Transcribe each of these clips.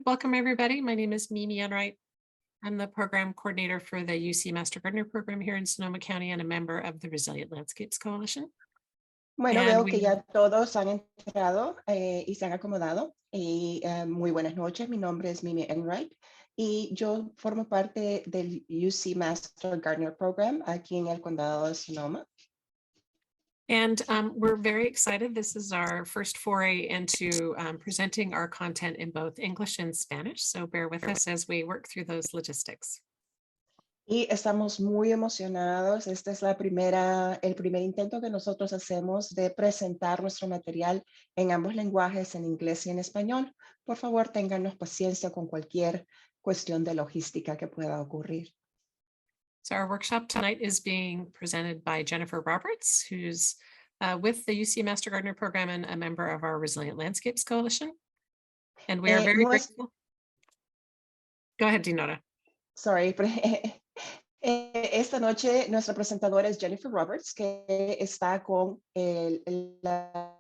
welcome everybody. My name is Mimi Enright. I'm the program coordinator for the UC Master Gardener program here in Sonoma County and a member of the Resilient Landscapes Coalition. Bueno, And veo we- que ya todos han entrado y se han acomodado. Y muy buenas noches, mi nombre es Mimi Enright y yo formo parte del UC Master Gardener Program aquí en el condado de Sonoma. And we're very excited. This is our first foray into presenting our content in both English and Spanish. So bear with us as we work through those logistics. Y estamos muy emocionados. Este es el primer intento que nosotros hacemos de presentar nuestro material en ambos lenguajes, en inglés y en español. Por favor, ténganos paciencia con cualquier cuestión de logística que pueda ocurrir. So our workshop tonight is being presented by Jennifer Roberts, who's with the UC Master Gardener program and a member of our Resilient Landscapes Coalition. And we are very grateful. Go ahead, Dinora. Sorry, esta noche nuestra presentadora es Jennifer Roberts, que está con la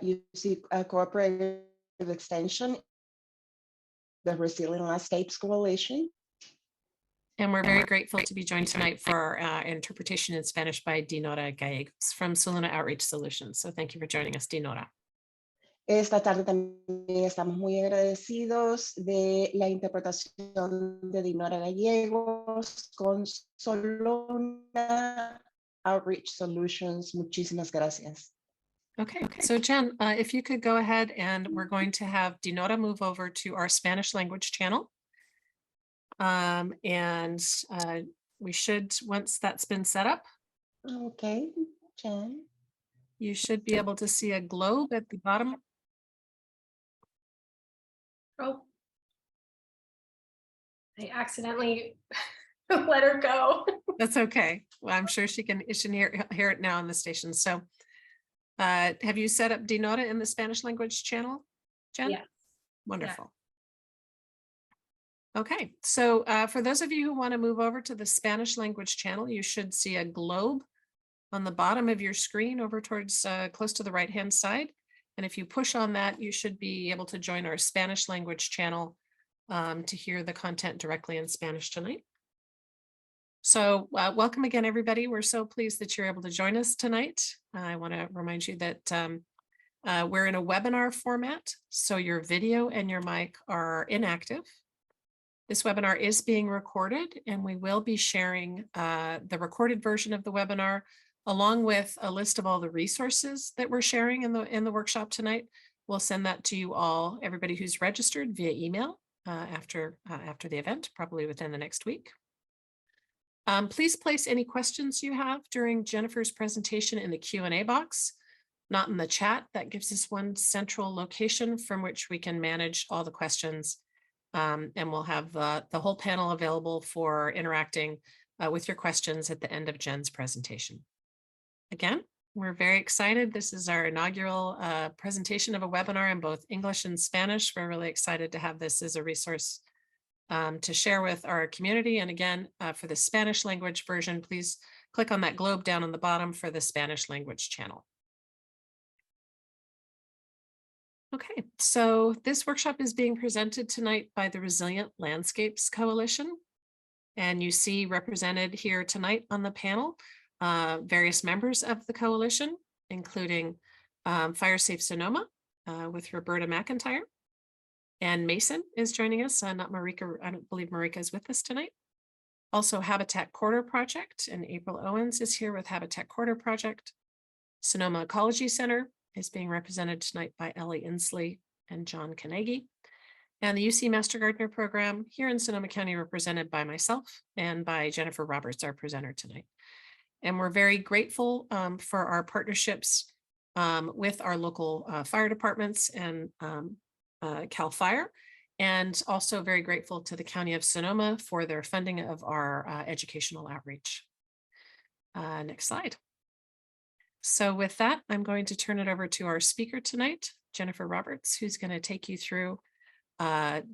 UC Cooperative Extension, the Resilient Landscapes Coalition. And we're very grateful to be joined tonight for interpretation in Spanish by Dinora Gallegos from Sonoma Outreach Solutions. So thank you for joining us, Dinora. Esta tarde también estamos muy agradecidos de la interpretación de Dinora Gallegos con Sonoma Outreach Solutions. Muchísimas gracias. Okay, so Jen, if you could go ahead, and we're going to have Dinora move over to our Spanish language channel. We should, once that's been set up. Okay, Jen. You should be able to see a globe at the bottom. Oh, I accidentally let her go. That's okay. Well, I'm sure she can hear it now on the station. So have you set up Dinora in the Spanish language channel, Jen? Yes. Wonderful. Yeah. Okay, so for those of you who want to move over to the Spanish language channel, you should see a globe on the bottom of your screen over towards close to the right-hand side. And if you push on that, you should be able to join our Spanish language channel to hear the content directly in Spanish tonight. So welcome again, everybody. We're so pleased that you're able to join us tonight. I want to remind you that we're in a webinar format, so your video and your mic are inactive. This webinar is being recorded, and we will be sharing the recorded version of the webinar along with a list of all the resources that we're sharing in the workshop tonight. We'll send that to you all, everybody who's registered, via email after the event, probably within the next week. Please place any questions you have during Jennifer's presentation in the Q&A box, not in the chat. That gives us one central location from which we can manage all the questions. And we'll have the whole panel available for interacting with your questions at the end of Jen's presentation. Again, we're very excited. This is our inaugural presentation of a webinar in both English and Spanish. We're really excited to have this as a resource to share with our community. And again, for the Spanish language version, please click on that globe down on the bottom for the Spanish language channel. Okay, so this workshop is being presented tonight by the Resilient Landscapes Coalition. And you see represented here tonight on the panel various members of the coalition, including Fire Safe Sonoma with Roberta McIntyre. And Mason is joining us, not Marika. I don't believe Marika is with us tonight. Also Habitat Corridor Project, and April Owens is here with Habitat Corridor Project. Sonoma Ecology Center is being represented tonight by Ellie Inslee and John Kanegi. And the UC Master Gardener program here in Sonoma County, represented by myself and by Jennifer Roberts, our presenter tonight. And we're very grateful for our partnerships with our local fire departments and CAL FIRE, and also very grateful to the County of Sonoma for their funding of our educational outreach. Next slide. So with that, I'm going to turn it over to our speaker tonight, Jennifer Roberts, who's going to take you through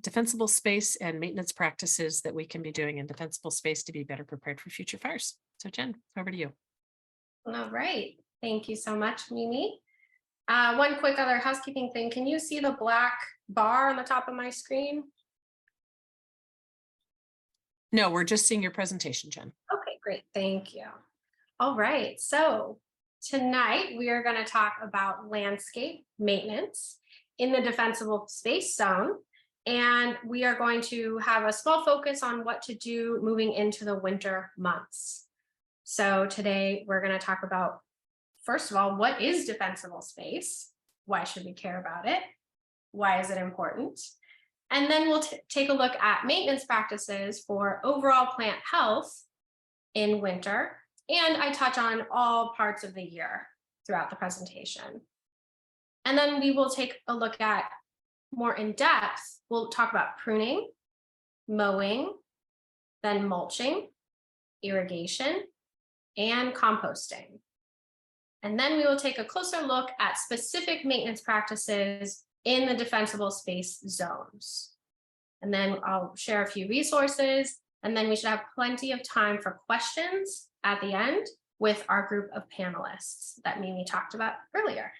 defensible space and maintenance practices that we can be doing in defensible space to be better prepared for future fires. So Jen, over to you. All right. Thank you so much, Mimi. One quick other housekeeping thing. Can you see the black bar on the top of my screen? No, we're just seeing your presentation, Jen. Okay, great. Thank you. All right. So tonight we are going to talk about landscape maintenance in the defensible space zone. And we are going to have a small focus on what to do moving into the winter months. So today we're going to talk about, first of all, what is defensible space? Why should we care about it? Why is it important? And then we'll take a look at maintenance practices for overall plant health in winter. And I touch on all parts of the year throughout the presentation. And then we will take a look at more in depth. We'll talk about pruning, mowing, then mulching, irrigation, and composting. And then we will take a closer look at specific maintenance practices in the defensible space zones. And then I'll share a few resources, and then we should have plenty of time for questions at the end with our group of panelists that Mimi talked about earlier.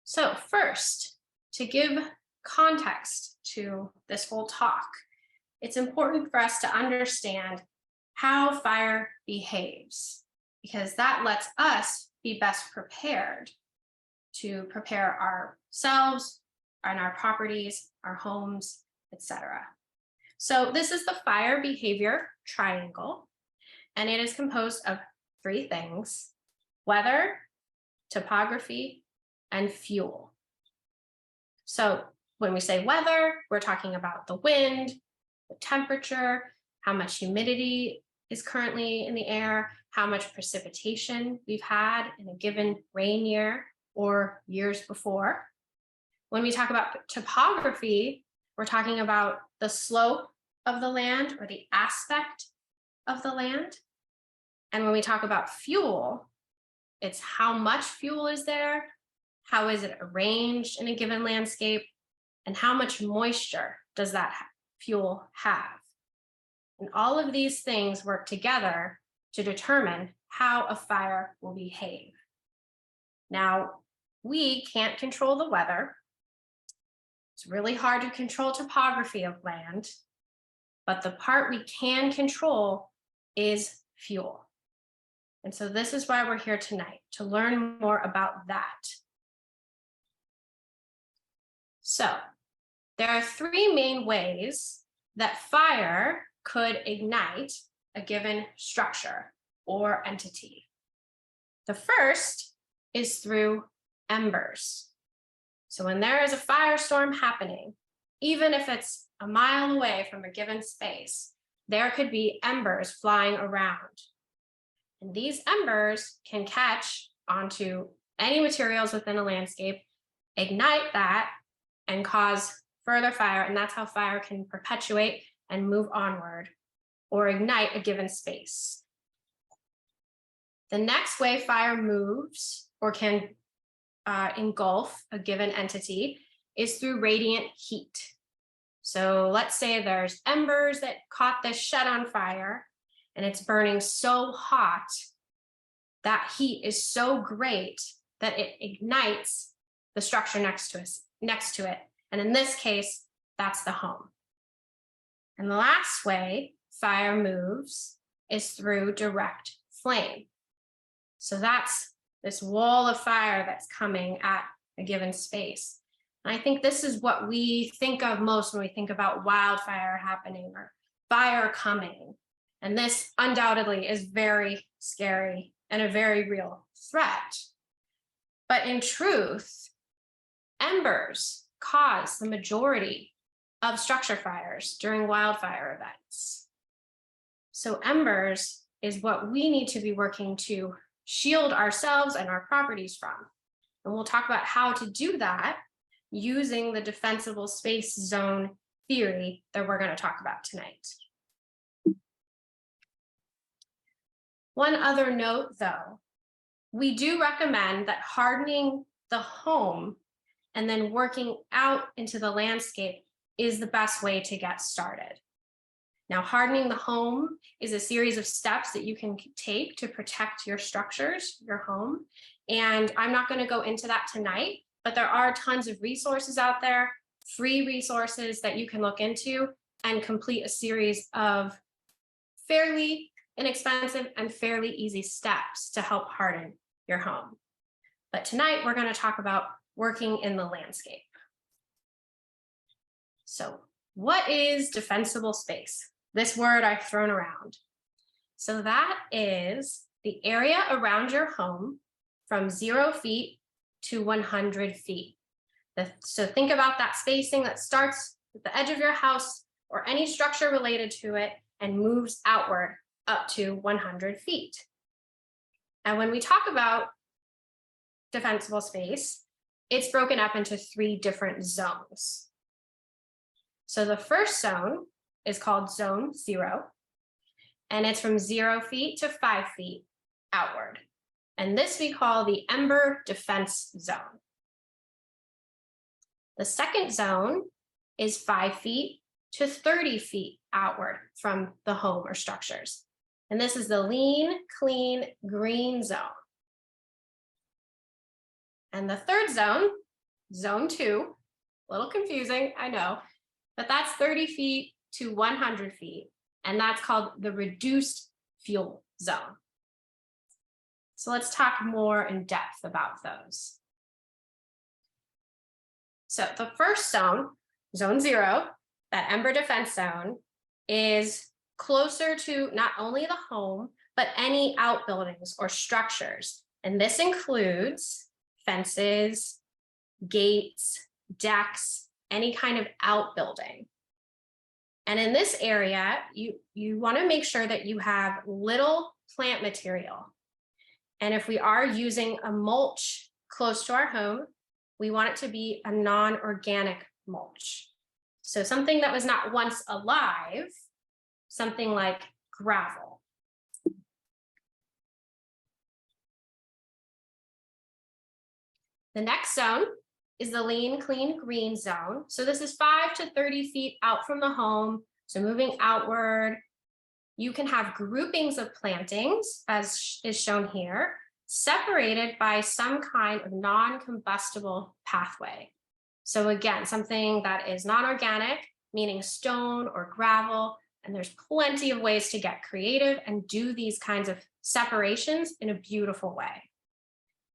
So first, to give context to this whole talk, it's important for us to understand how fire behaves, because that lets us be best prepared to prepare ourselves and our properties, our homes, etc. So this is the fire behavior triangle, and it is composed of 3 things: weather, topography, and fuel. So when we say weather, we're talking about the wind, the temperature, how much humidity is currently in the air, how much precipitation we've had in a given rain year or years before. When we talk about topography, we're talking about the slope of the land or the aspect of the land. And when we talk about fuel, it's how much fuel is there, how is it arranged in a given landscape, and how much moisture does that fuel have. And all of these things work together to determine how a fire will behave. Now, we can't control the weather. It's really hard to control topography of land, but the part we can control is fuel. And so this is why we're here tonight, to learn more about that. So there are 3 main ways that fire could ignite a given structure or entity. The first is through embers. So when there is a firestorm happening, even if it's a mile away from a given space, there could be embers flying around. And these embers can catch onto any materials within a landscape, ignite that, and cause further fire. And that's how fire can perpetuate and move onward or ignite a given space. The next way fire moves or can engulf a given entity is through radiant heat. So let's say there's embers that caught this shed on fire and it's burning so hot, that heat is so great that it ignites the structure next to it. And in this case, that's the home. And the last way fire moves is through direct flame. So that's this wall of fire that's coming at a given space. And I think this is what we think of most when we think about wildfire happening or fire coming. And this undoubtedly is very scary and a very real threat. But in truth, embers cause the majority of structure fires during wildfire events. So embers is what we need to be working to shield ourselves and our properties from. And we'll talk about how to do that using the defensible space zone theory that we're going to talk about tonight. One other note, though, we do recommend that hardening the home and then working out into the landscape is the best way to get started. Now, hardening the home is a series of steps that you can take to protect your structures, your home, And I'm not going to go into that tonight, but there are tons of resources out there, free resources that you can look into and complete a series of fairly inexpensive and fairly easy steps to help harden your home. But tonight we're going to talk about working in the landscape. So what is defensible space? This word I've thrown around. So that is the area around your home from 0 feet to 100 feet. So think about that spacing that starts at the edge of your house or any structure related to it and moves outward up to 100 feet. And when we talk about defensible space, it's broken up into 3 different zones. So the first zone is called zone 0, and it's from 0 feet to 5 feet outward. And this we call the ember defense zone. The second zone is 5 feet to 30 feet outward from the home or structures. And this is the lean, clean, green zone. And the third zone, zone 2, a little confusing, I know, but that's 30 feet to 100 feet. And that's called the reduced fuel zone. So let's talk more in depth about those. So the first zone, zone 0, that ember defense zone, is closer to not only the home, but any outbuildings or structures. And this includes fences, gates, decks, any kind of outbuilding. And in this area, you want to make sure that you have little plant material. And if we are using a mulch close to our home, we want it to be a non-organic mulch. So something that was not once alive, something like gravel. The next zone is the lean, clean, green zone. So this is 5 to 30 feet out from the home. So moving outward, you can have groupings of plantings, as is shown here, separated by some kind of non-combustible pathway. So again, something that is non-organic, meaning stone or gravel, and there's plenty of ways to get creative and do these kinds of separations in a beautiful way.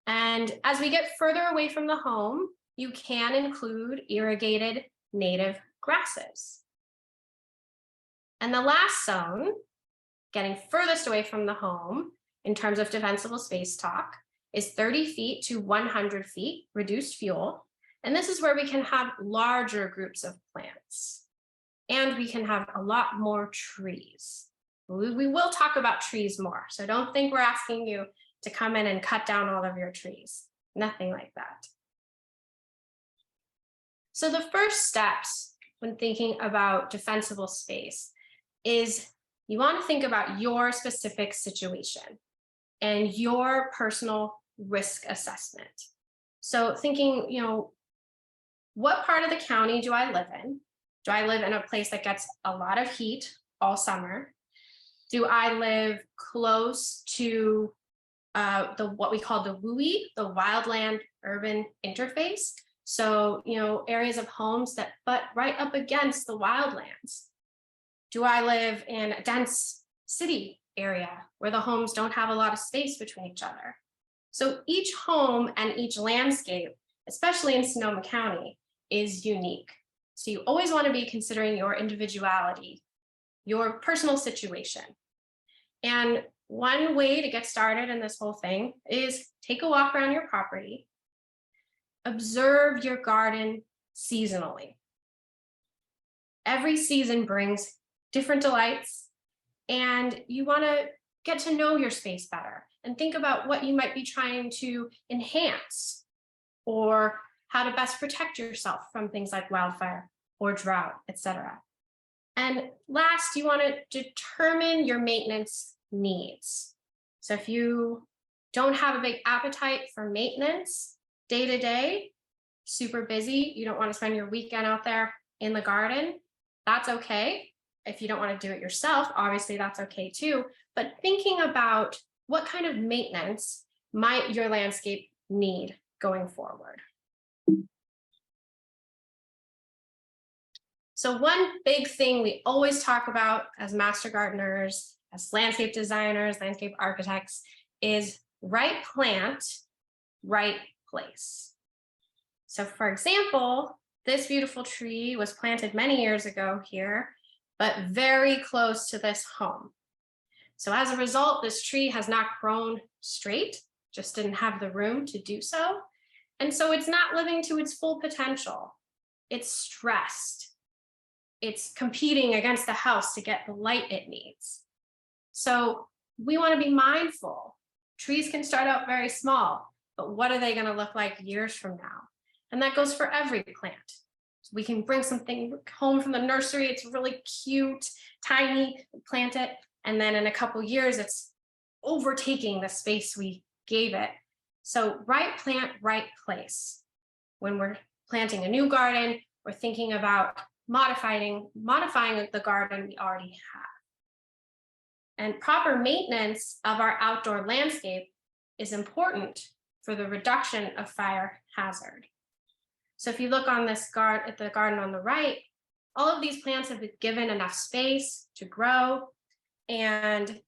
And as we get further away from the home, you can include irrigated native grasses. And the last zone, getting furthest away from the home in terms of defensible space talk, is 30 feet to 100 feet, reduced fuel. And this is where we can have larger groups of plants. And we can have a lot more trees. We will talk about trees more, so don't think we're asking you to come in and cut down all of your trees. Nothing like that. So the first steps when thinking about defensible space is you want to think about your specific situation and your personal risk assessment. So thinking, what part of the county do I live in? Do I live in a place that gets a lot of heat all summer? Do I live close to what we call the WUI, the wildland urban interface? So, areas of homes that butt right up against the wildlands. Do I live in a dense city area where the homes don't have a lot of space between each other? So each home and each landscape, especially in Sonoma County, is unique. So you always want to be considering your individuality, your personal situation. And one way to get started in this whole thing is take a walk around your property, observe your garden seasonally. Every season brings different delights, and you want to get to know your space better and think about what you might be trying to enhance or how to best protect yourself from things like wildfire or drought, etc. And last, you want to determine your maintenance needs. So if you don't have a big appetite for maintenance day to day, super busy, you don't want to spend your weekend out there in the garden, that's okay. If you don't want to do it yourself, obviously that's okay too. But thinking about what kind of maintenance might your landscape need going forward? So one big thing we always talk about as master gardeners, as landscape designers, landscape architects, is right plant, right place. So for example, this beautiful tree was planted many years ago here, but very close to this home. So as a result, this tree has not grown straight, just didn't have the room to do so. And so it's not living to its full potential. It's stressed. It's competing against the house to get the light it needs. So we want to be mindful. Trees can start out very small, but what are they going to look like years from now? And that goes for every plant. We can bring something home from the nursery. It's really cute, tiny, plant it. And then in a couple years, it's overtaking the space we gave it. So right plant, right place. When we're planting a new garden, we're thinking about modifying the garden we already have. And proper maintenance of our outdoor landscape is important for the reduction of fire hazard. So if you look on this at the garden on the right, all of these plants have been given enough space to grow, and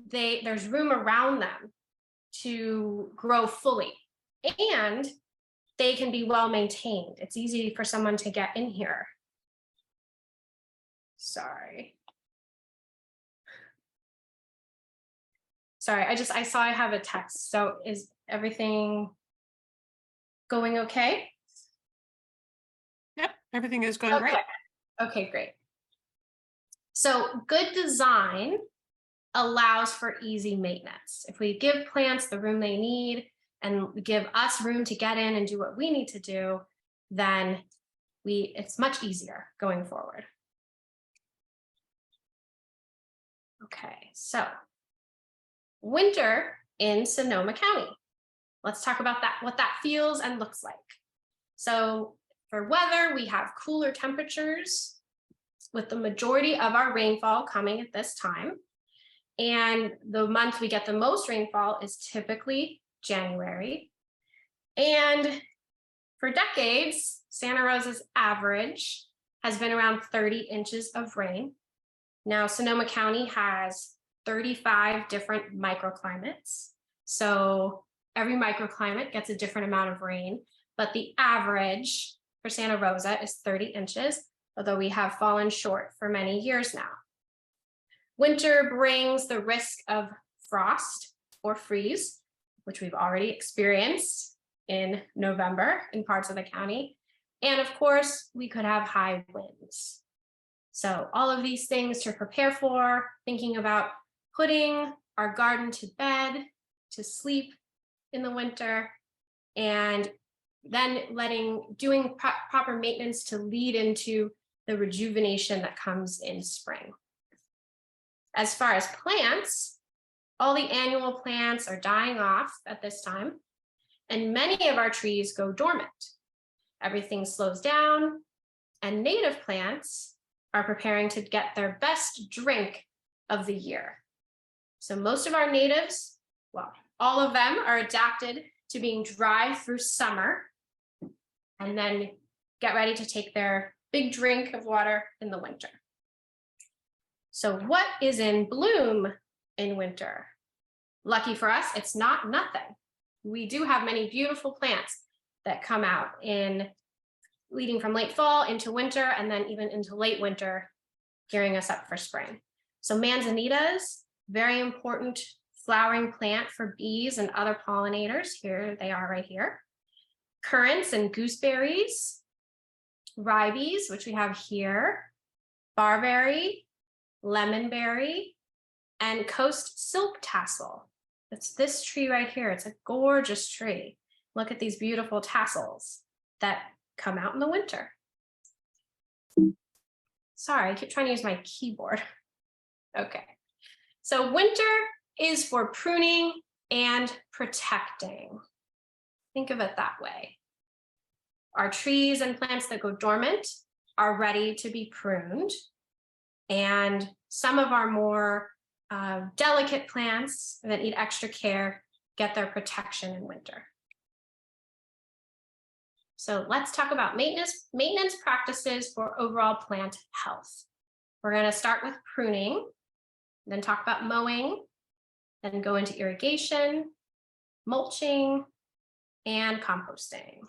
there's room around them to grow fully, and they can be well maintained. It's easy for someone to get in here. Sorry, I saw I have a text. So is everything going okay? Yep, everything is going great. Okay, great. So good design allows for easy maintenance. If we give plants the room they need and give us room to get in and do what we need to do, then it's much easier going forward. Okay, so winter in Sonoma County. Let's talk about what that feels and looks like. So for weather, we have cooler temperatures with the majority of our rainfall coming at this time. And the month we get the most rainfall is typically January. And for decades, Santa Rosa's average has been around 30 inches of rain. Now, Sonoma County has 35 different microclimates. So every microclimate gets a different amount of rain, but the average for Santa Rosa is 30 inches, although we have fallen short for many years now. Winter brings the risk of frost or freeze, which we've already experienced in November in parts of the county. And of course, we could have high winds. So all of these things to prepare for, thinking about putting our garden to bed, to sleep in the winter, and then doing proper maintenance to lead into the rejuvenation that comes in spring. As far as plants, all the annual plants are dying off at this time, and many of our trees go dormant. Everything slows down, and native plants are preparing to get their best drink of the year. So most of our natives, well, all of them are adapted to being dry through summer and then get ready to take their big drink of water in the winter. So what is in bloom in winter? Lucky for us, it's not nothing. We do have many beautiful plants that come out leading from late fall into winter and then even into late winter, gearing us up for spring. So manzanitas, very important flowering plant for bees and other pollinators. Here they are right here. Currants and gooseberries, ribes, which we have here, barberry, lemonberry, and coast silk tassel. It's this tree right here. It's a gorgeous tree. Look at these beautiful tassels that come out in the winter. Sorry, I keep trying to use my keyboard. Okay, so winter is for pruning and protecting. Think of it that way. Our trees and plants that go dormant are ready to be pruned, and some of our more delicate plants that need extra care get their protection in winter. So let's talk about maintenance practices for overall plant health. We're going to start with pruning, then talk about mowing, then go into irrigation, mulching, and composting.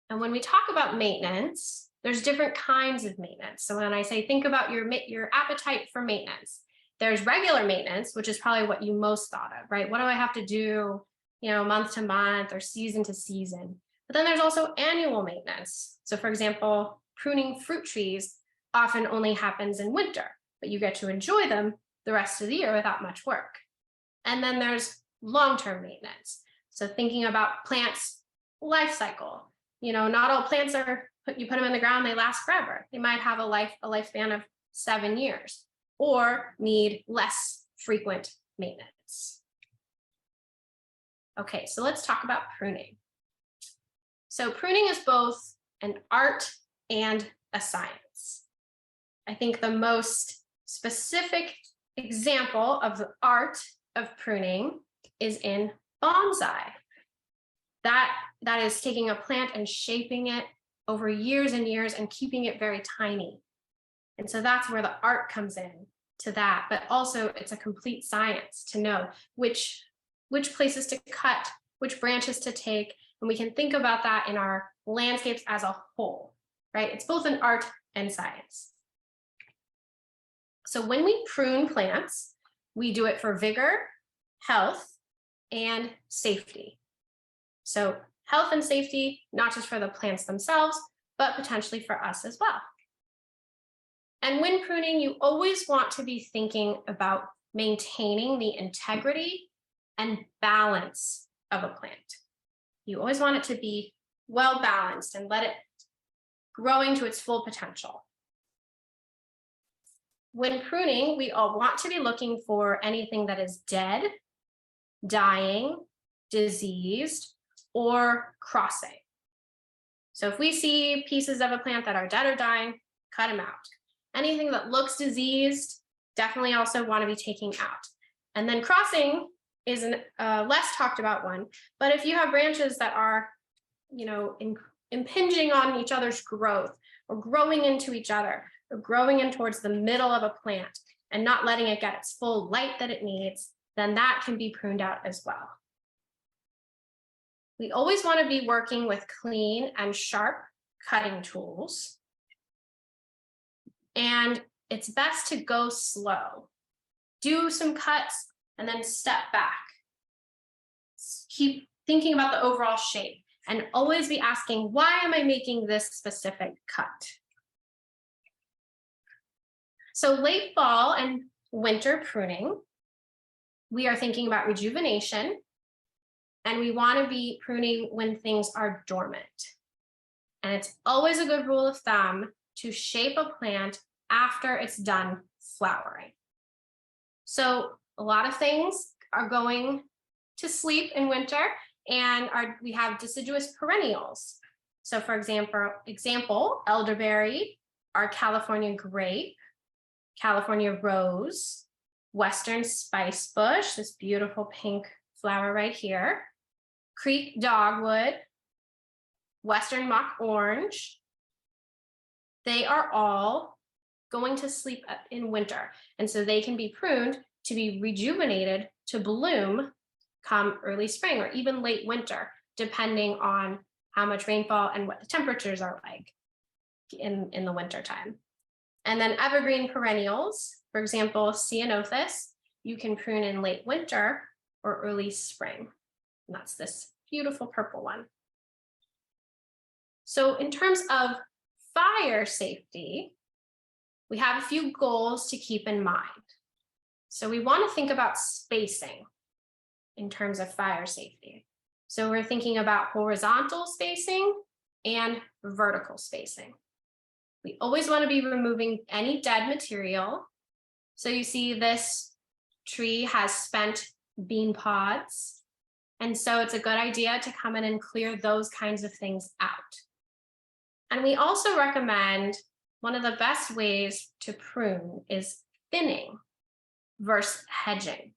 And when we talk about maintenance, there's different kinds of maintenance. So when I say think about your appetite for maintenance, there's regular maintenance, which is probably what you most thought of, right? What do I have to do, month to month or season to season? But then there's also annual maintenance. So for example, pruning fruit trees often only happens in winter, but you get to enjoy them the rest of the year without much work. And then there's long-term maintenance. So thinking about plants' life cycle. Not all plants you put them in the ground, they last forever. They might have a lifespan of 7 years or need less frequent maintenance. Okay, so let's talk about pruning. So pruning is both an art and a science. I think the most specific example of the art of pruning is in bonsai. That is taking a plant and shaping it over years and years and keeping it very tiny. And so that's where the art comes in to that, but also it's a complete science to know which places to cut, which branches to take, and we can think about that in our landscapes as a whole, right? It's both an art and science. So when we prune plants, we do it for vigor, health, and safety. So health and safety, not just for the plants themselves, but potentially for us as well. And when pruning, you always want to be thinking about maintaining the integrity and balance of a plant. You always want it to be well balanced and let it growing to its full potential. When pruning, we all want to be looking for anything that is dead, dying, diseased, or crossing. So if we see pieces of a plant that are dead or dying, cut them out. Anything that looks diseased, definitely also want to be taking out. And then crossing is a less talked about one, but if you have branches that are, impinging on each other's growth or growing into each other or growing in towards the middle of a plant and not letting it get its full light that it needs, then that can be pruned out as well. We always want to be working with clean and sharp cutting tools. And it's best to go slow. Do some cuts and then step back. Keep thinking about the overall shape and always be asking, why am I making this specific cut? So late fall and winter pruning, we are thinking about rejuvenation, and we want to be pruning when things are dormant. And it's always a good rule of thumb to shape a plant after it's done flowering. So a lot of things are going to sleep in winter, and we have deciduous perennials. So for example, elderberry, our California grape, California rose, Western spice bush, this beautiful pink flower right here, creek dogwood, Western mock orange. They are all going to sleep in winter. And so they can be pruned to be rejuvenated to bloom come early spring or even late winter, depending on how much rainfall and what the temperatures are like in the winter time. And then evergreen perennials, for example, ceanothus, you can prune in late winter or early spring. And that's this beautiful purple one. So in terms of fire safety, we have a few goals to keep in mind. So we want to think about spacing in terms of fire safety. So we're thinking about horizontal spacing and vertical spacing. We always want to be removing any dead material. So you see this tree has spent bean pods. And so it's a good idea to come in and clear those kinds of things out. And we also recommend one of the best ways to prune is thinning versus hedging.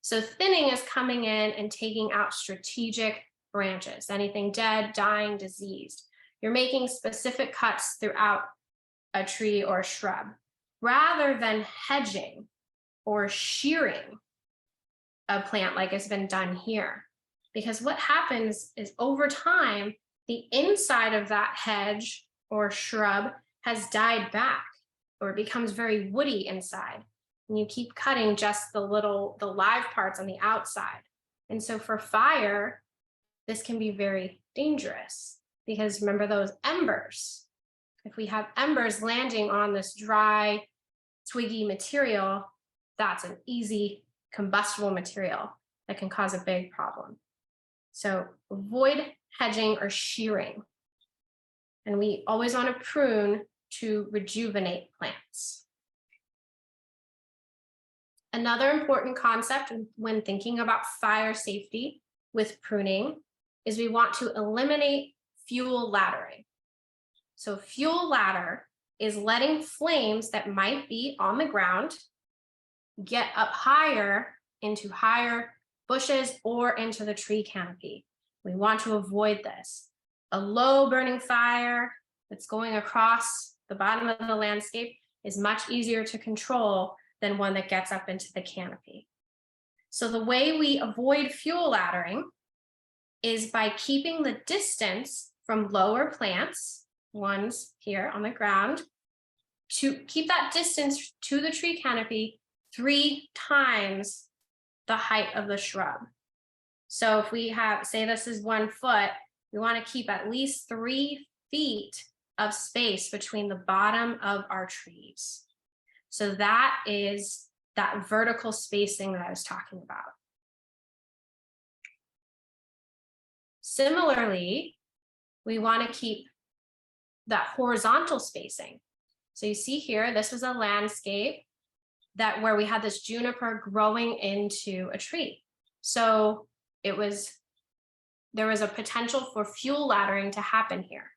So thinning is coming in and taking out strategic branches, anything dead, dying, diseased. You're making specific cuts throughout a tree or a shrub, rather than hedging or shearing a plant like it's been done here. Because what happens is over time, the inside of that hedge or shrub has died back, or it becomes very woody inside. And you keep cutting just the live parts on the outside. And so for fire, this can be very dangerous, because remember those embers. If we have embers landing on this dry, twiggy material, that's an easy combustible material that can cause a big problem. So avoid hedging or shearing. And we always want to prune to rejuvenate plants. Another important concept when thinking about fire safety with pruning is we want to eliminate fuel laddering. So fuel ladder is letting flames that might be on the ground get up higher into higher bushes or into the tree canopy. We want to avoid this. A low burning fire that's going across the bottom of the landscape is much easier to control than one that gets up into the canopy. So the way we avoid fuel laddering is by keeping the distance from lower plants, ones here on the ground, to keep that distance to the tree canopy 3 times the height of the shrub. So if we have, say this is 1 foot, we want to keep at least 3 feet of space between the bottom of our trees. So that is that vertical spacing that I was talking about. Similarly, we want to keep that horizontal spacing. So you see here, this was a landscape where we had this juniper growing into a tree. So there was a potential for fuel laddering to happen here.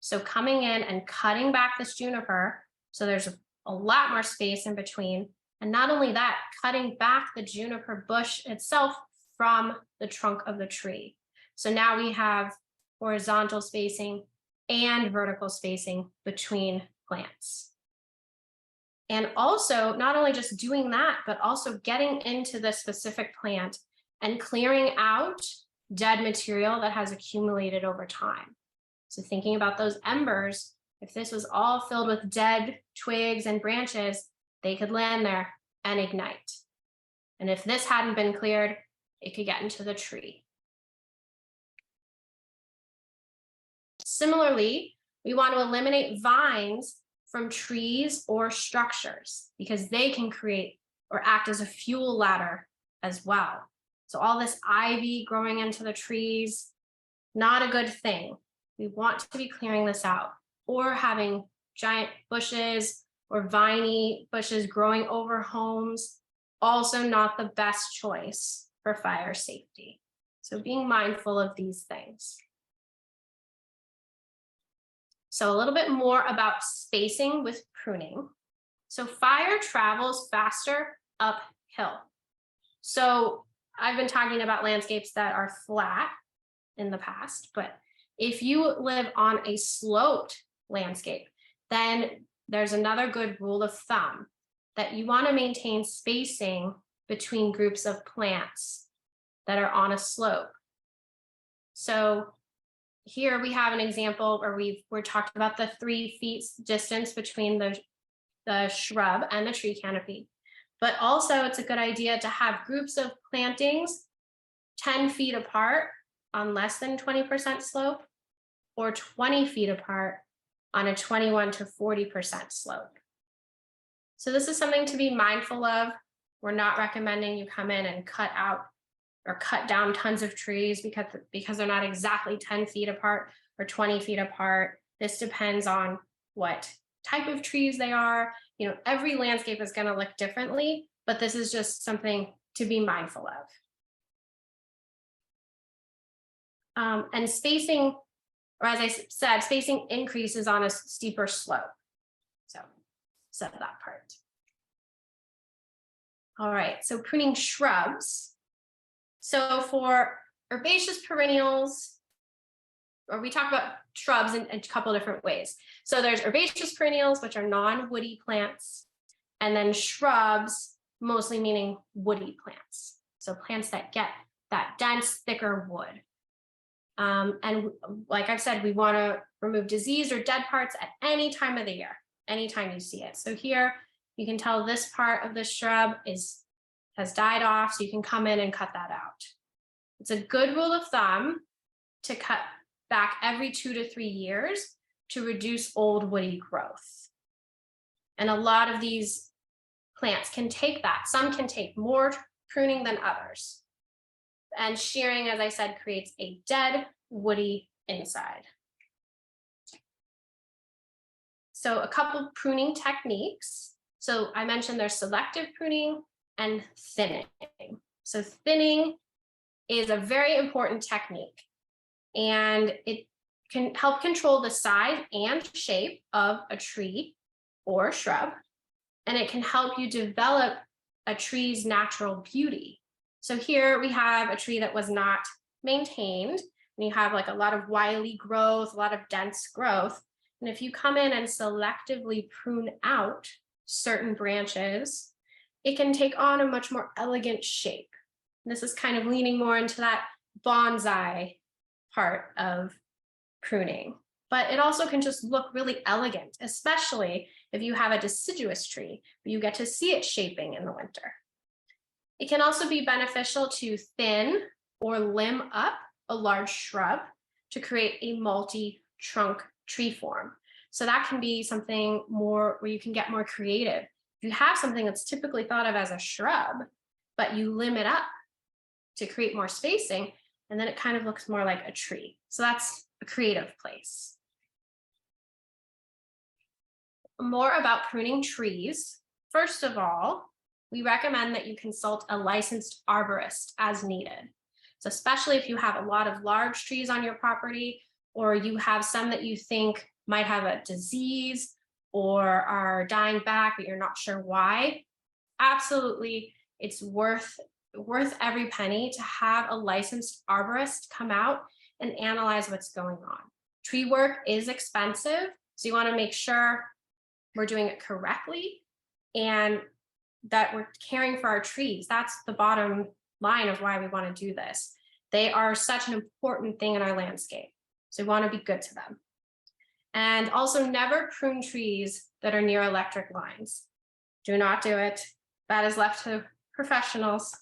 So coming in and cutting back this juniper, so there's a lot more space in between. And not only that, cutting back the juniper bush itself from the trunk of the tree. So now we have horizontal spacing and vertical spacing between plants. And also, not only just doing that, but also getting into the specific plant and clearing out dead material that has accumulated over time. So thinking about those embers, if this was all filled with dead twigs and branches, they could land there and ignite. And if this hadn't been cleared, it could get into the tree. Similarly, we want to eliminate vines from trees or structures because they can create or act as a fuel ladder as well. So all this ivy growing into the trees, not a good thing. We want to be clearing this out, or having giant bushes or viney bushes growing over homes, also not the best choice for fire safety. So being mindful of these things. So a little bit more about spacing with pruning. So fire travels faster uphill. So I've been talking about landscapes that are flat in the past, but if you live on a sloped landscape, then there's another good rule of thumb that you want to maintain spacing between groups of plants that are on a slope. So here we have an example where we're talking about the 3 feet distance between the shrub and the tree canopy. But also it's a good idea to have groups of plantings 10 feet apart on less than 20% slope, or 20 feet apart on a 21 to 40% slope. So this is something to be mindful of. We're not recommending you come in and cut out or cut down tons of trees because they're not exactly 10 feet apart or 20 feet apart. This depends on what type of trees they are. You know, every landscape is going to look differently, but this is just something to be mindful of. And spacing, or as I said, spacing increases on a steeper slope. So said that part. All right, so pruning shrubs. So for herbaceous perennials, or we talk about shrubs in a couple different ways. So there's herbaceous perennials, which are non-woody plants, and then shrubs, mostly meaning woody plants. So plants that get that dense, thicker wood. And like I've said, we want to remove disease or dead parts at any time of the year, anytime you see it. So here you can tell this part of the shrub has died off, so you can come in and cut that out. It's a good rule of thumb to cut back every 2 to 3 years to reduce old woody growth. And a lot of these plants can take that. Some can take more pruning than others. And shearing, as I said, creates a dead woody inside. So a couple pruning techniques. So I mentioned there's selective pruning and thinning. So thinning is a very important technique, and it can help control the size and shape of a tree or shrub, and it can help you develop a tree's natural beauty. So here we have a tree that was not maintained, and you have like a lot of wily growth, a lot of dense growth. And if you come in and selectively prune out certain branches, it can take on a much more elegant shape. And this is kind of leaning more into that bonsai part of pruning. But it also can just look really elegant, especially if you have a deciduous tree, where you get to see it shaping in the winter. It can also be beneficial to thin or limb up a large shrub to create a multi-trunk tree form. So that can be something more where you can get more creative. If you have something that's typically thought of as a shrub, but you limb it up to create more spacing, and then it kind of looks more like a tree. So that's a creative place. More about pruning trees. First of all, we recommend that you consult a licensed arborist as needed. So especially if you have a lot of large trees on your property, or you have some that you think might have a disease or are dying back, but you're not sure why, absolutely, it's worth every penny to have a licensed arborist come out and analyze what's going on. Tree work is expensive, so you want to make sure we're doing it correctly and that we're caring for our trees. That's the bottom line of why we want to do this. They are such an important thing in our landscape, so we want to be good to them. And also never prune trees that are near electric lines. Do not do it. That is left to professionals.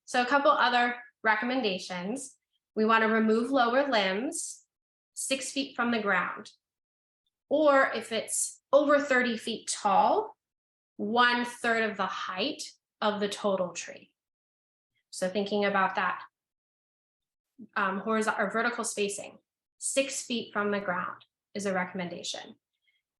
So a couple other recommendations. We want to remove lower limbs 6 feet from the ground, or if it's over 30 feet tall, 1/3 of the height of the total tree. So thinking about that horizontal or vertical spacing, 6 feet from the ground is a recommendation.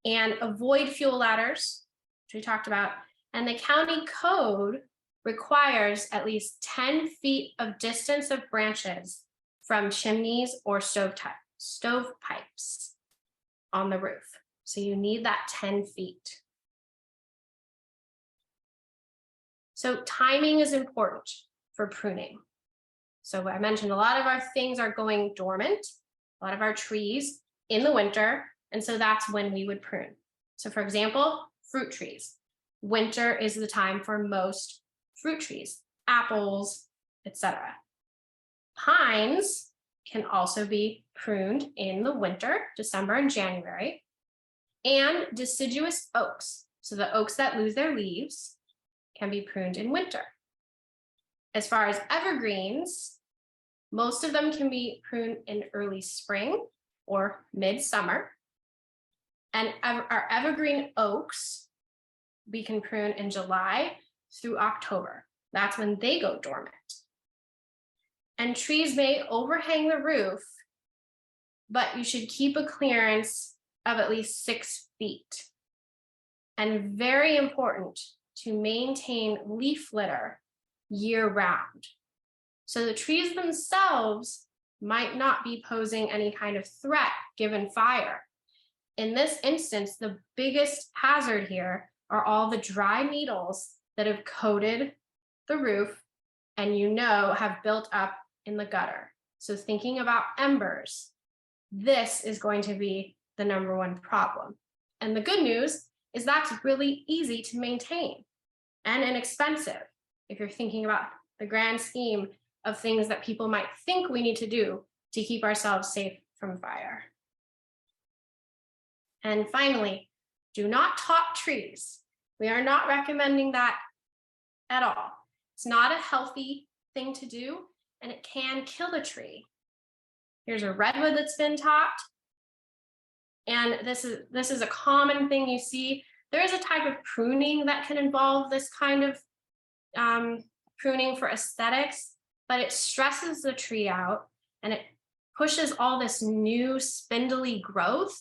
And avoid fuel ladders, which we talked about. And the county code requires at least 10 feet of distance of branches from chimneys or stovepipes on the roof. So you need that 10 feet. So timing is important for pruning. So I mentioned a lot of our things are going dormant, a lot of our trees in the winter, and so that's when we would prune. So for example, fruit trees. Winter is the time for most fruit trees, apples, etc. Pines can also be pruned in the winter, December and January, and deciduous oaks. So the oaks that lose their leaves can be pruned in winter. As far as evergreens, most of them can be pruned in early spring or midsummer. And our evergreen oaks, we can prune in July through October. That's when they go dormant. And trees may overhang the roof, but you should keep a clearance of at least 6 feet. And very important to maintain leaf litter year round. So the trees themselves might not be posing any kind of threat given fire. In this instance, the biggest hazard here are all the dry needles that have coated the roof and have built up in the gutter. So thinking about embers, this is going to be the number one problem. And the good news is that's really easy to maintain and inexpensive if you're thinking about the grand scheme of things that people might think we need to do to keep ourselves safe from fire. And finally, do not top trees. We are not recommending that at all. It's not a healthy thing to do, and it can kill the tree. Here's a redwood that's been topped. And this is a common thing you see. There is a type of pruning that can involve this kind of pruning for aesthetics, but it stresses the tree out and it pushes all this new spindly growth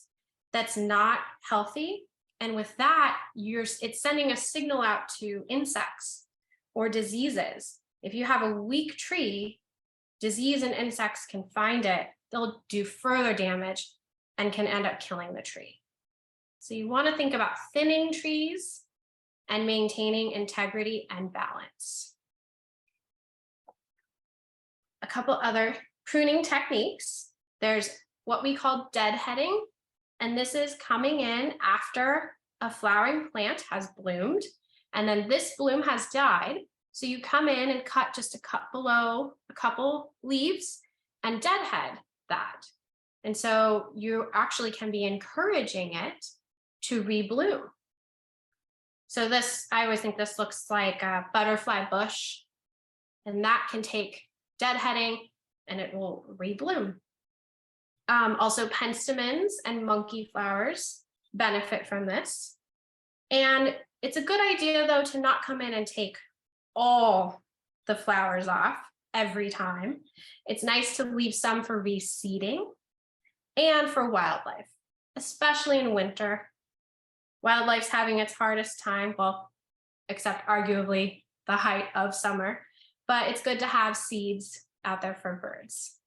that's not healthy. And with that, it's sending a signal out to insects or diseases. If you have a weak tree, disease and insects can find it. They'll do further damage and can end up killing the tree. So you want to think about thinning trees and maintaining integrity and balance. A couple other pruning techniques. There's what we call deadheading, and this is coming in after a flowering plant has bloomed, and then this bloom has died. So you come in and cut just a cut below a couple leaves and deadhead that. And so you actually can be encouraging it to rebloom. So this, I always think this looks like a butterfly bush, and that can take deadheading and it will rebloom. Also penstemons and monkey flowers benefit from this. And it's a good idea though to not come in and take all the flowers off every time. It's nice to leave some for reseeding and for wildlife, especially in winter. Wildlife's having its hardest time, well, except arguably the height of summer, but it's good to have seeds out there for birds.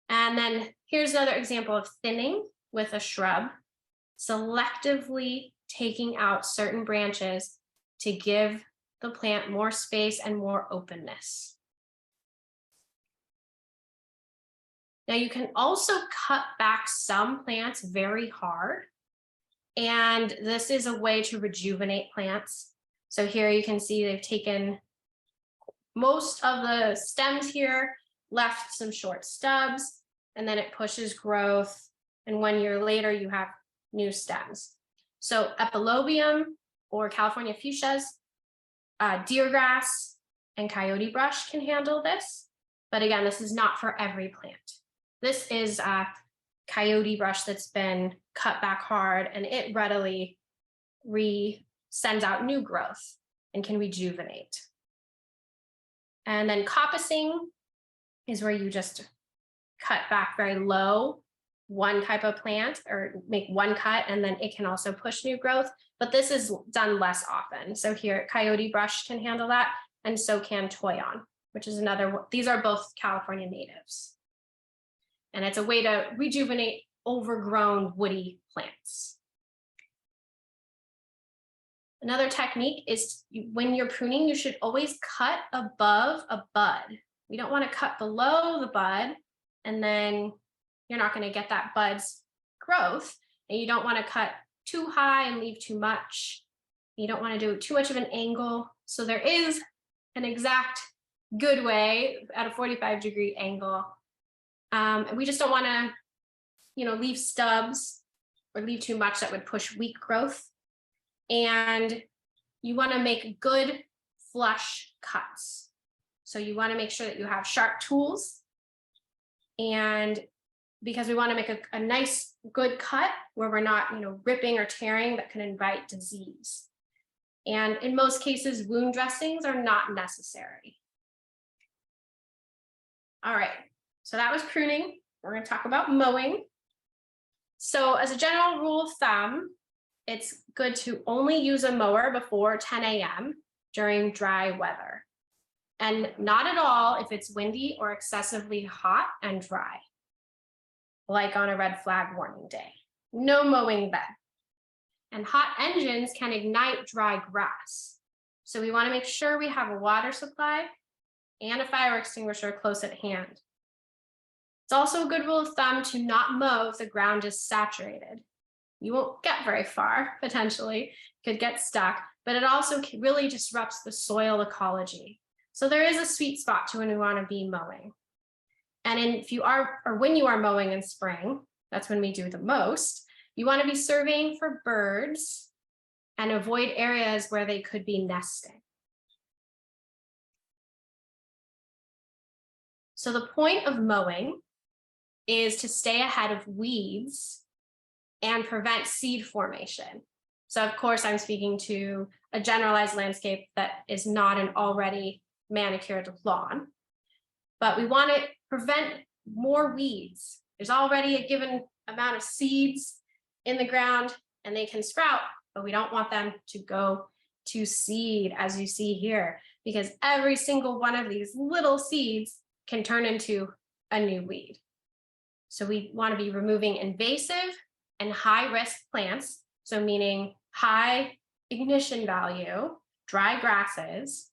And then here's another example of thinning with a shrub, selectively taking out certain branches to give the plant more space and more openness. Now you can also cut back some plants very hard, and this is a way to rejuvenate plants. So here you can see they've taken most of the stems here, left some short stubs, and then it pushes growth. And 1 year later, you have new stems. So epilobium or California fuchsias, deergrass, and coyote brush can handle this. But again, this is not for every plant. This is coyote brush that's been cut back hard, and it readily sends out new growth and can rejuvenate. And then coppicing is where you just cut back very low one type of plant or make one cut, and then it can also push new growth, but this is done less often. So here, coyote brush can handle that, and so can toyon, which is another, these are both California natives. And it's a way to rejuvenate overgrown woody plants. Another technique is when you're pruning, you should always cut above a bud. You don't want to cut below the bud, and then you're not going to get that bud's growth. And you don't want to cut too high and leave too much. You don't want to do too much of an angle. So there is an exact good way at a 45-degree angle. We just don't want to, leave stubs or leave too much that would push weak growth. And you want to make good flush cuts. So you want to make sure that you have sharp tools, and because we want to make a nice good cut where we're not, ripping or tearing that can invite disease. And in most cases, wound dressings are not necessary. All right, so that was pruning. We're going to talk about mowing. So as a general rule of thumb, it's good to only use a mower before 10 a.m. during dry weather, and not at all if it's windy or excessively hot and dry, like on a red flag warning day. No mowing then. And hot engines can ignite dry grass. So we want to make sure we have a water supply and a fire extinguisher close at hand. It's also a good rule of thumb to not mow if the ground is saturated. You won't get very far, potentially, could get stuck, but it also really disrupts the soil ecology. So there is a sweet spot to when we want to be mowing. And if you are, or when you are mowing in spring, that's when we do the most, you want to be surveying for birds and avoid areas where they could be nesting. So the point of mowing is to stay ahead of weeds and prevent seed formation. So of course, I'm speaking to a generalized landscape that is not an already manicured lawn, but we want to prevent more weeds. There's already a given amount of seeds in the ground and they can sprout, but we don't want them to go to seed, as you see here, because every single one of these little seeds can turn into a new weed. So we want to be removing invasive and high risk plants, so meaning high ignition value, dry grasses,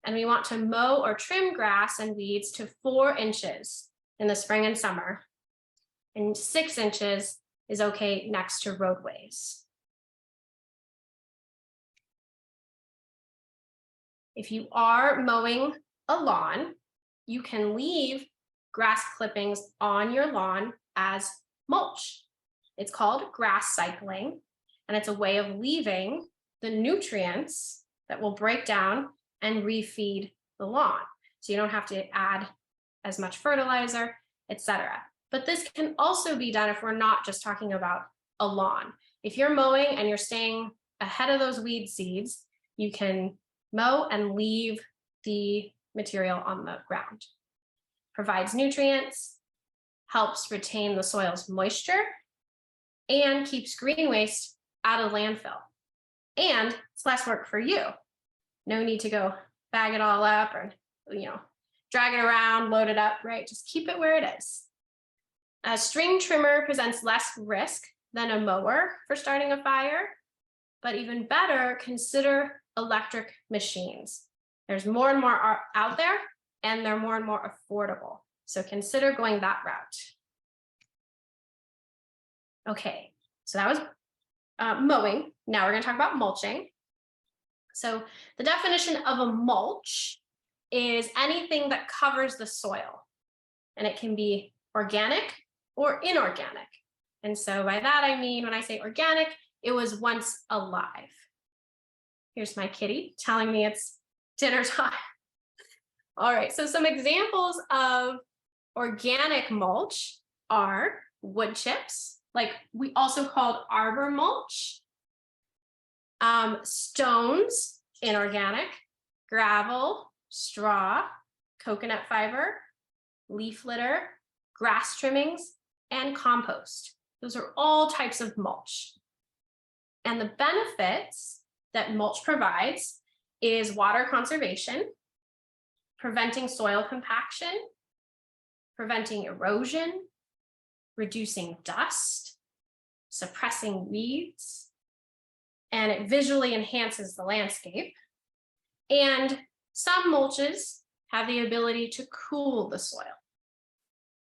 and we want to mow or trim grass and weeds to 4 inches in the spring and summer, and 6 inches is okay next to roadways. If you are mowing a lawn, you can leave grass clippings on your lawn as mulch. It's called grass cycling, and it's a way of leaving the nutrients that will break down and refeed the lawn. So you don't have to add as much fertilizer, etc. But this can also be done if we're not just talking about a lawn. If you're mowing and you're staying ahead of those weed seeds, you can mow and leave the material on the ground. Provides nutrients, helps retain the soil's moisture, and keeps green waste out of landfill. And it's less work for you. No need to go bag it all up or, drag it around, load it up, right? Just keep it where it is. A string trimmer presents less risk than a mower for starting a fire, but even better, consider electric machines. There's more and more out there, and they're more and more affordable. So consider going that route. Okay, so that was mowing. Now we're going to talk about mulching. So the definition of a mulch is anything that covers the soil, and it can be organic or inorganic. And so by that, I mean, when I say organic, it was once alive. Here's my kitty telling me it's dinner time. All right, so some examples of organic mulch are wood chips, like we also called arbor mulch, stones, inorganic, gravel, straw, coconut fiber, leaf litter, grass trimmings, and compost. Those are all types of mulch. And the benefits that mulch provides is water conservation, preventing soil compaction, preventing erosion, reducing dust, suppressing weeds, and it visually enhances the landscape. And some mulches have the ability to cool the soil.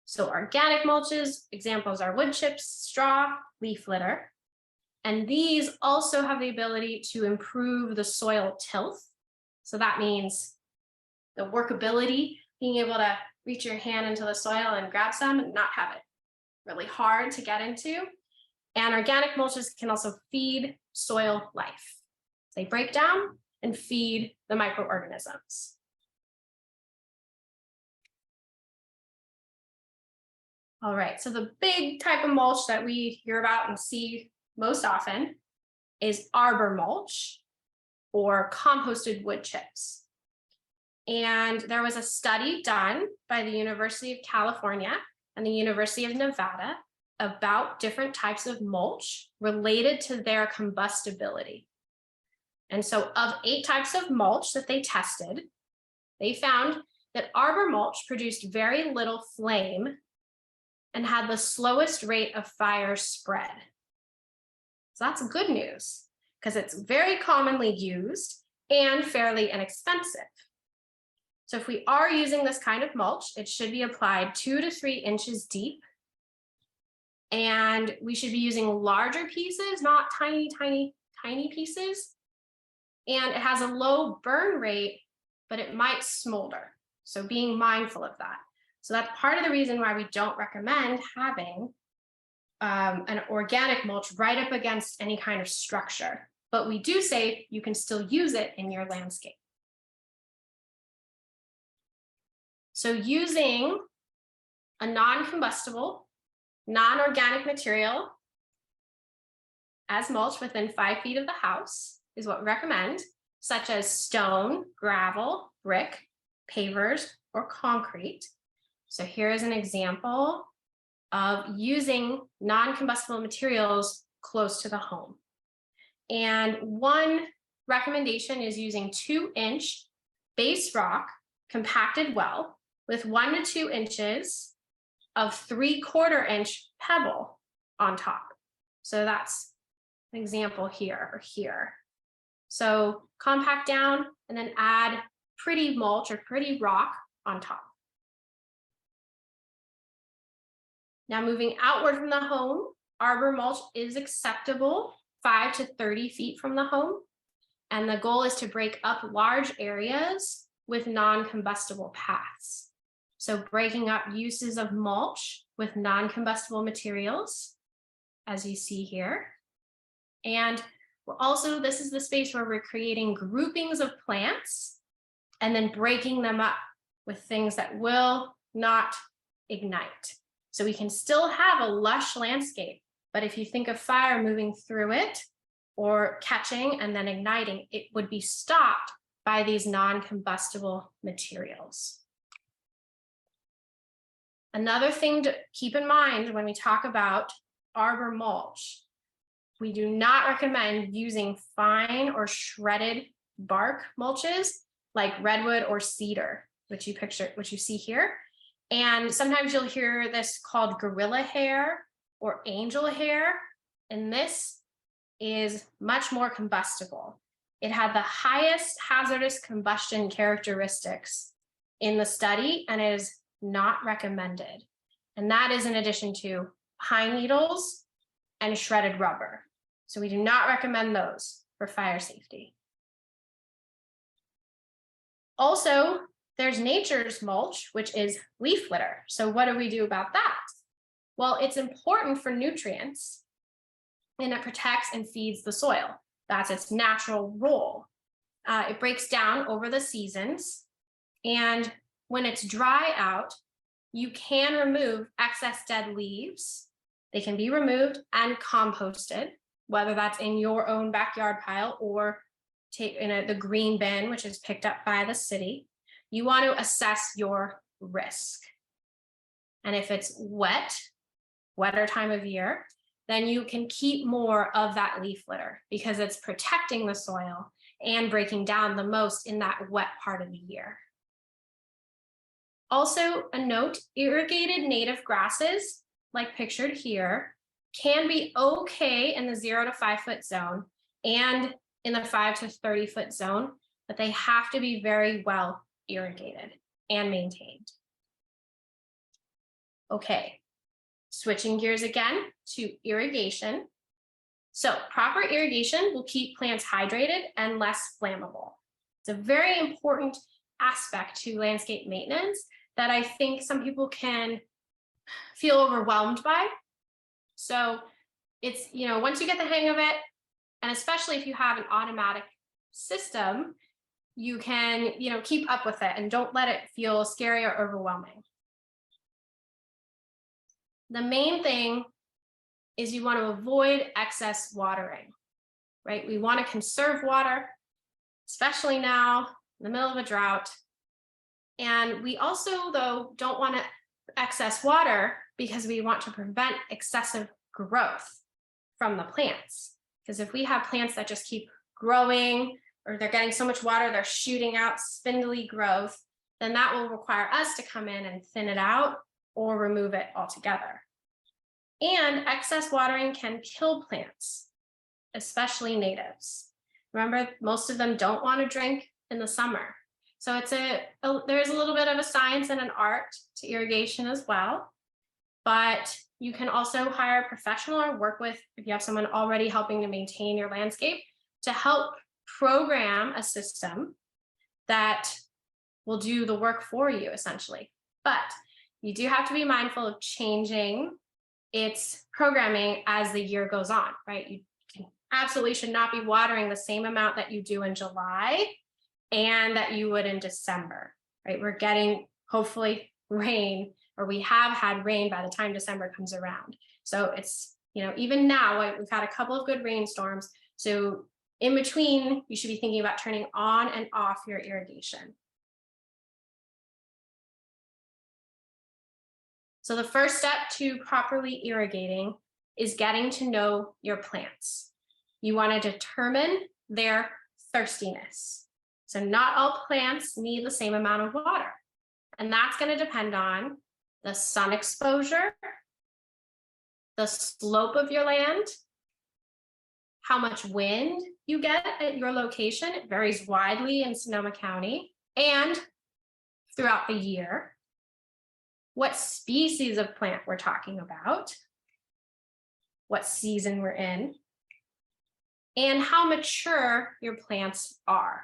So organic mulches, examples are wood chips, straw, leaf litter. And these also have the ability to improve the soil tilth. So that means the workability, being able to reach your hand into the soil and grab some and not have it really hard to get into. And organic mulches can also feed soil life. They break down and feed the microorganisms. All right, so the big type of mulch that we hear about and see most often is arbor mulch or composted wood chips. And there was a study done by the University of California and the University of Nevada about different types of mulch related to their combustibility. And so of 8 types of mulch that they tested, they found that arbor mulch produced very little flame and had the slowest rate of fire spread. So that's good news because it's very commonly used and fairly inexpensive. So if we are using this kind of mulch, it should be applied 2 to 3 inches deep. And we should be using larger pieces, not tiny, tiny, tiny pieces. And it has a low burn rate, but it might smolder. So being mindful of that. So that's part of the reason why we don't recommend having an organic mulch right up against any kind of structure. But we do say you can still use it in your landscape. So using a non-combustible, non-organic material as mulch within 5 feet of the house is what we recommend, such as stone, gravel, brick, pavers, or concrete. So here is an example of using non-combustible materials close to the home. And one recommendation is using 2-inch base rock compacted well with 1 to 2 inches of 3/4 inch pebble on top. So that's an example here or here. So compact down and then add pretty mulch or pretty rock on top. Now moving outward from the home, arbor mulch is acceptable 5 to 30 feet from the home. And the goal is to break up large areas with non-combustible paths. So breaking up uses of mulch with non-combustible materials, as you see here. And we're also, this is the space where we're creating groupings of plants and then breaking them up with things that will not ignite. So we can still have a lush landscape, but if you think of fire moving through it or catching and then igniting, it would be stopped by these non-combustible materials. Another thing to keep in mind when we talk about arbor mulch, we do not recommend using fine or shredded bark mulches like redwood or cedar, which you see here. And sometimes you'll hear this called gorilla hair or angel hair, and this is much more combustible. It had the highest hazardous combustion characteristics in the study and is not recommended. And that is in addition to pine needles and shredded rubber. So we do not recommend those for fire safety. Also, there's nature's mulch, which is leaf litter. So what do we do about that? Well, it's important for nutrients and it protects and feeds the soil. That's its natural role. It breaks down over the seasons. And when it's dry out, you can remove excess dead leaves. They can be removed and composted, whether that's in your own backyard pile or take in the green bin, which is picked up by the city. You want to assess your risk. And if it's wetter time of year, then you can keep more of that leaf litter because it's protecting the soil and breaking down the most in that wet part of the year. Also, a note, irrigated native grasses, like pictured here, can be okay in the 0 to 5 foot zone and in the 5 to 30 foot zone, but they have to be very well irrigated and maintained. Okay, switching gears again to irrigation. So proper irrigation will keep plants hydrated and less flammable. It's a very important aspect to landscape maintenance that I think some people can feel overwhelmed by. So it's, once you get the hang of it, and especially if you have an automatic system, you can, keep up with it and don't let it feel scary or overwhelming. The main thing is you want to avoid excess watering, right? We want to conserve water, especially now in the middle of a drought. And we also, though, don't want to excess water because we want to prevent excessive growth from the plants. Because if we have plants that just keep growing or they're getting so much water, they're shooting out spindly growth, then that will require us to come in and thin it out or remove it altogether. And excess watering can kill plants, especially natives. Remember, most of them don't want to drink in the summer. So there's a little bit of a science and an art to irrigation as well. But you can also hire a professional or work with, if you have someone already helping to maintain your landscape, to help program a system that will do the work for you, essentially. But you do have to be mindful of changing its programming as the year goes on, right? You absolutely should not be watering the same amount that you do in July and that you would in December, right? We're getting, hopefully, rain, or we have had rain by the time December comes around. So it's, even now, we've had a couple of good rainstorms. So in between, you should be thinking about turning on and off your irrigation. So the first step to properly irrigating is getting to know your plants. You want to determine their thirstiness. So not all plants need the same amount of water. And that's going to depend on the sun exposure, the slope of your land, how much wind you get at your location. It varies widely in Sonoma County and throughout the year. What species of plant we're talking about, what season we're in, and how mature your plants are.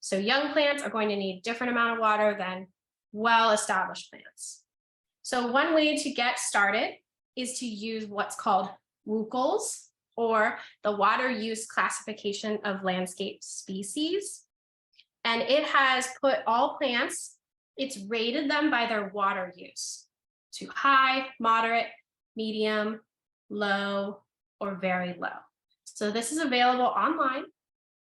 So young plants are going to need a different amount of water than well-established plants. So one way to get started is to use what's called WUCLs, or the Water Use Classification of Landscape Species. And it has put all plants, it's rated them by their water use to high, moderate, medium, low, or very low. So this is available online,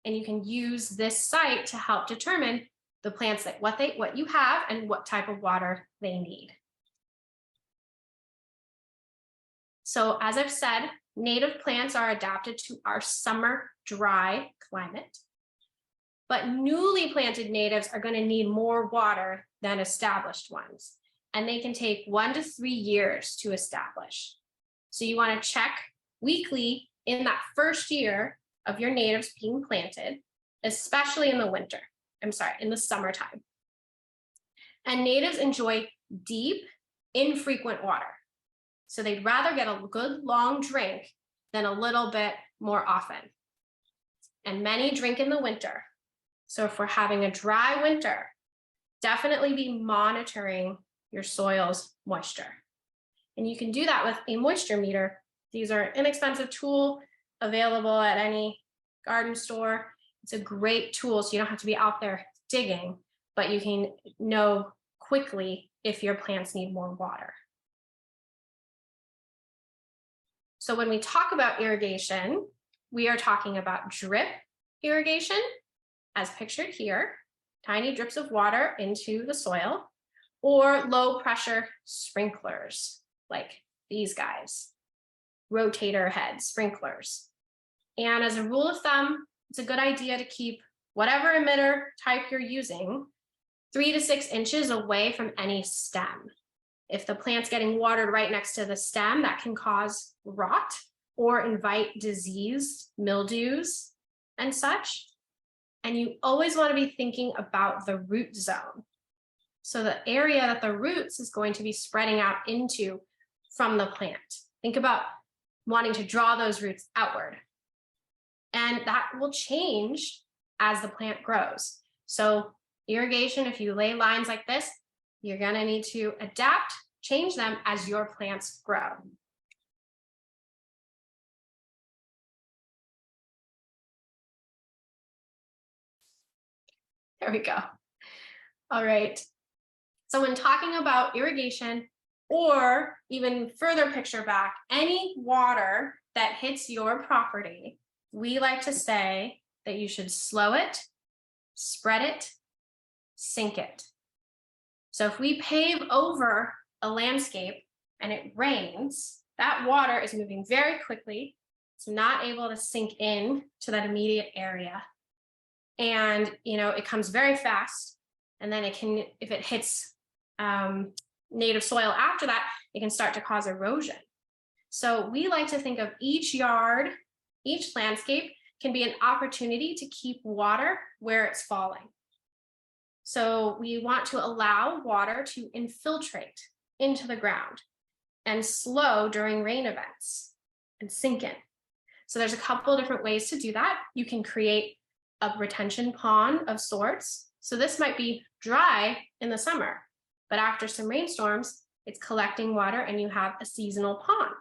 and you can use this site to help determine the plants that what you have and what type of water they need. So as I've said, native plants are adapted to our summer dry climate. But newly planted natives are going to need more water than established ones, and they can take 1 to 3 years to establish. So you want to check weekly in that first year of your natives being planted, especially in the summertime. And natives enjoy deep, infrequent water. So they'd rather get a good long drink than a little bit more often. And many drink in the winter. So if we're having a dry winter, definitely be monitoring your soil's moisture. And you can do that with a moisture meter. These are an inexpensive tool available at any garden store. It's a great tool, so you don't have to be out there digging, but you can know quickly if your plants need more water. So when we talk about irrigation, we are talking about drip irrigation, as pictured here, tiny drips of water into the soil, or low pressure sprinklers, like these guys, rotator head sprinklers. And as a rule of thumb, it's a good idea to keep whatever emitter type you're using 3 to 6 inches away from any stem. If the plant's getting watered right next to the stem, that can cause rot or invite disease, mildews, and such. And you always want to be thinking about the root zone. So the area that the roots is going to be spreading out into from the plant. Think about wanting to draw those roots outward. And that will change as the plant grows. So irrigation, if you lay lines like this, you're going to need to adapt, change them as your plants grow. There we go. All right. So when talking about irrigation, or even further picture back, any water that hits your property, we like to say that you should slow it, spread it, sink it. So if we pave over a landscape and it rains, that water is moving very quickly. It's not able to sink in to that immediate area. And, it comes very fast. And then it can, if it hits native soil after that, it can start to cause erosion. So we like to think of each yard, each landscape can be an opportunity to keep water where it's falling. So we want to allow water to infiltrate into the ground and slow during rain events and sink in. So there's a couple of different ways to do that. You can create a retention pond of sorts. So this might be dry in the summer, but after some rainstorms, it's collecting water and you have a seasonal pond.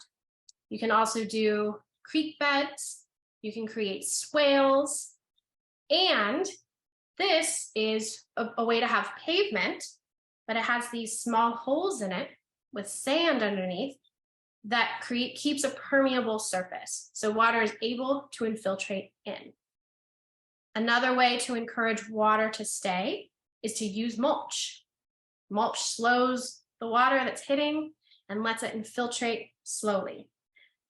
You can also do creek beds. You can create swales. And this is a way to have pavement, but it has these small holes in it with sand underneath that keeps a permeable surface. So water is able to infiltrate in. Another way to encourage water to stay is to use mulch. Mulch slows the water that's hitting and lets it infiltrate slowly.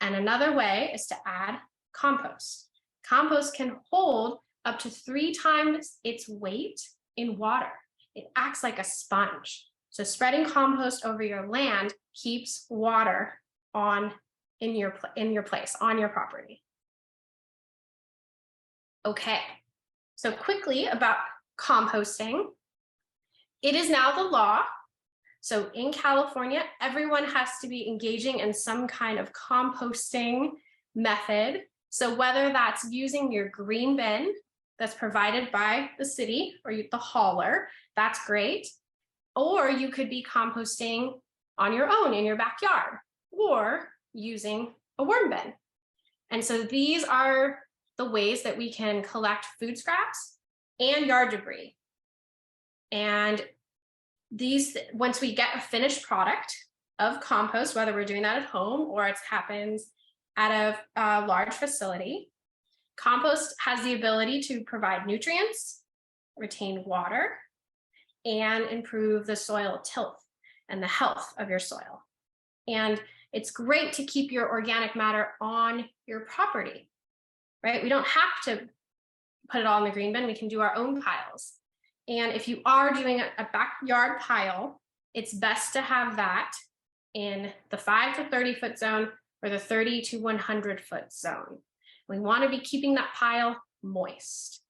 And another way is to add compost. Compost can hold up to 3 times its weight in water. It acts like a sponge. So spreading compost over your land keeps water in your place, on your property. Okay, so quickly about composting. It is now the law. So in California, everyone has to be engaging in some kind of composting method. So whether that's using your green bin that's provided by the city or the hauler, that's great. Or you could be composting on your own in your backyard or using a worm bin. And so these are the ways that we can collect food scraps and yard debris. And these, once we get a finished product of compost, whether we're doing that at home or it happens at a large facility, compost has the ability to provide nutrients, retain water, and improve the soil tilth and the health of your soil. And it's great to keep your organic matter on your property, right? We don't have to put it all in the green bin. We can do our own piles. And if you are doing a backyard pile, it's best to have that in the 5 to 30 foot zone or the 30 to 100 foot zone. We want to be keeping that pile moist.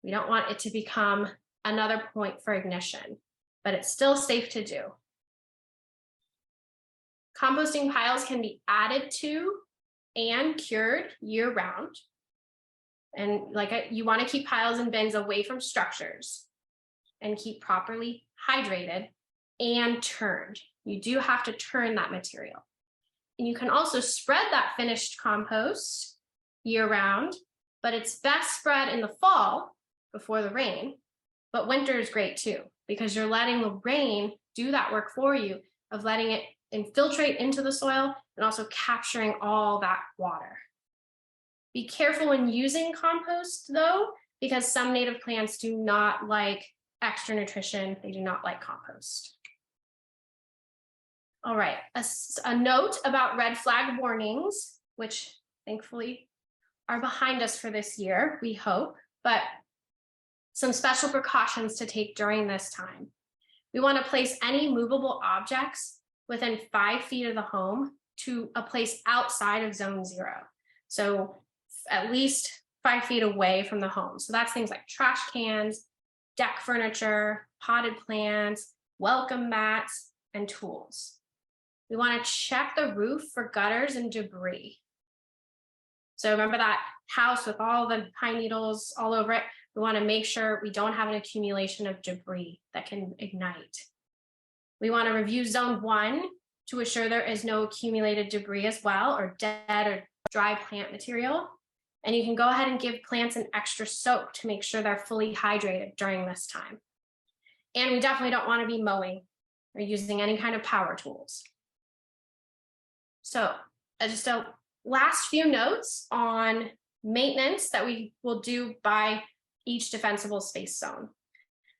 We don't want it to become another point for ignition, but it's still safe to do. Composting piles can be added to and cured year round. And you want to keep piles and bins away from structures and keep properly hydrated and turned. You do have to turn that material. And you can also spread that finished compost year round, but it's best spread in the fall before the rain. But winter is great too, because you're letting the rain do that work for you of letting it infiltrate into the soil and also capturing all that water. Be careful when using compost though, because some native plants do not like extra nutrition. They do not like compost. All right, a note about red flag warnings, which thankfully are behind us for this year, we hope, but some special precautions to take during this time. We want to place any movable objects within 5 feet of the home to a place outside of zone 0. So at least 5 feet away from the home. So that's things like trash cans, deck furniture, potted plants, welcome mats, and tools. We want to check the roof for gutters and debris. So remember that house with all the pine needles all over it? We want to make sure we don't have an accumulation of debris that can ignite. We want to review zone 1 to assure there is no accumulated debris as well, or dead or dry plant material. And you can go ahead and give plants an extra soak to make sure they're fully hydrated during this time. And we definitely don't want to be mowing or using any kind of power tools. So just a last few notes on maintenance that we will do by each defensible space zone.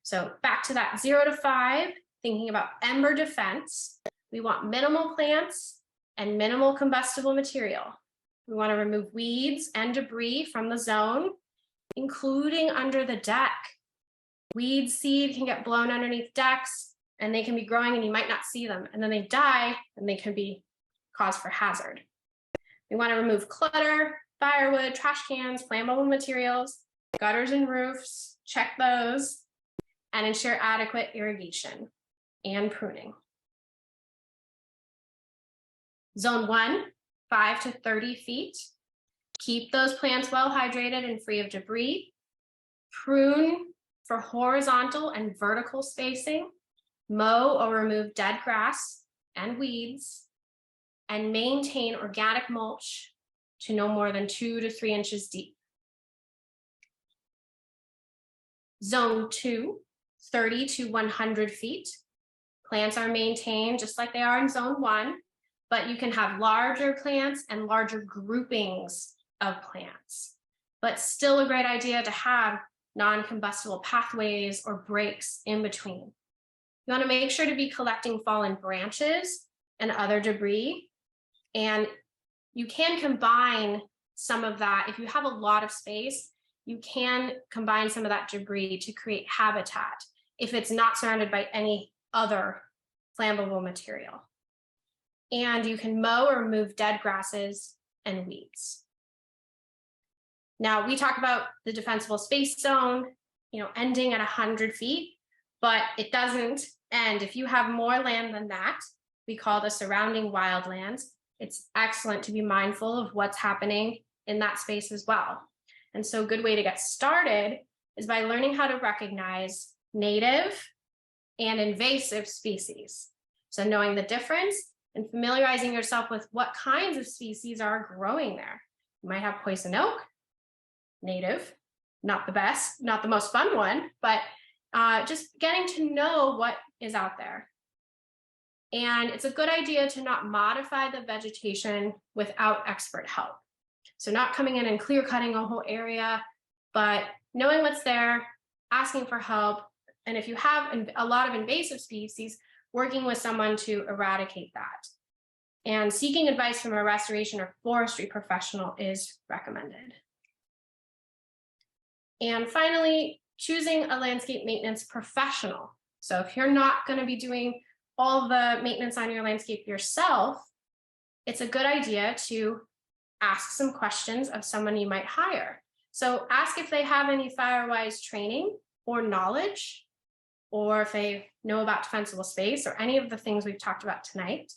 So back to that 0 to 5, thinking about ember defense, we want minimal plants and minimal combustible material. We want to remove weeds and debris from the zone, including under the deck. Weed seed can get blown underneath decks and they can be growing and you might not see them, and then they die and they can be cause for hazard. We want to remove clutter firewood, trash cans, flammable materials, gutters and roofs, check those, and ensure adequate irrigation and pruning. Zone 1, 5 to 30 feet. Keep those plants well hydrated and free of debris. Prune for horizontal and vertical spacing. Mow or remove dead grass and weeds. And maintain organic mulch to no more than 2 to 3 inches deep. Zone 2, 30 to 100 feet. Plants are maintained just like they are in zone 1, but you can have larger plants and larger groupings of plants. But still a great idea to have non-combustible pathways or breaks in between. You want to make sure to be collecting fallen branches and other debris. And you can combine some of that. If you have a lot of space, you can combine some of that debris to create habitat if it's not surrounded by any other flammable material. And you can mow or remove dead grasses and weeds. Now, we talk about the defensible space zone, ending at 100 feet, but it doesn't end. If you have more land than that, we call the surrounding wildlands. It's excellent to be mindful of what's happening in that space as well. And so a good way to get started is by learning how to recognize native and invasive species. So knowing the difference and familiarizing yourself with what kinds of species are growing there. You might have poison oak, native, not the best, not the most fun one, but just getting to know what is out there. And it's a good idea to not modify the vegetation without expert help. So not coming in and clear cutting a whole area, but knowing what's there, asking for help. And if you have a lot of invasive species, working with someone to eradicate that. And seeking advice from a restoration or forestry professional is recommended. And finally, choosing a landscape maintenance professional. So if you're not going to be doing all the maintenance on your landscape yourself, it's a good idea to ask some questions of someone you might hire. So ask if they have any Firewise training or knowledge, or if they know about defensible space or any of the things we've talked about tonight.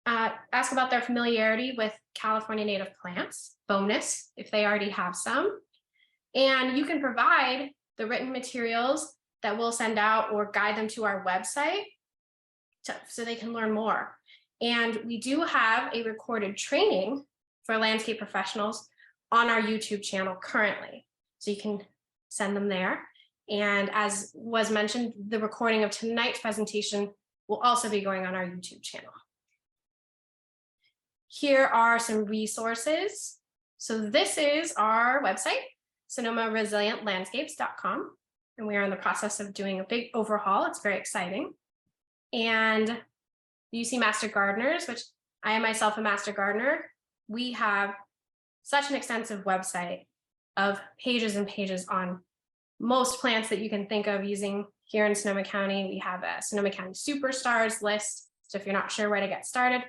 Ask about their familiarity with California native plants, bonus if they already have some. And you can provide the written materials that we'll send out or guide them to our website so they can learn more. And we do have a recorded training for landscape professionals on our YouTube channel currently. So you can send them there. And as was mentioned, the recording of tonight's presentation will also be going on our YouTube channel. Here are some resources. So this is our website, SonomaResilientLandscapes.com. And we are in the process of doing a big overhaul. It's very exciting. And UC Master Gardeners, which I am myself a Master Gardener, we have such an extensive website of pages and pages on most plants that you can think of using here in Sonoma County. We have a Sonoma County Superstars list. So if you're not sure where to get started,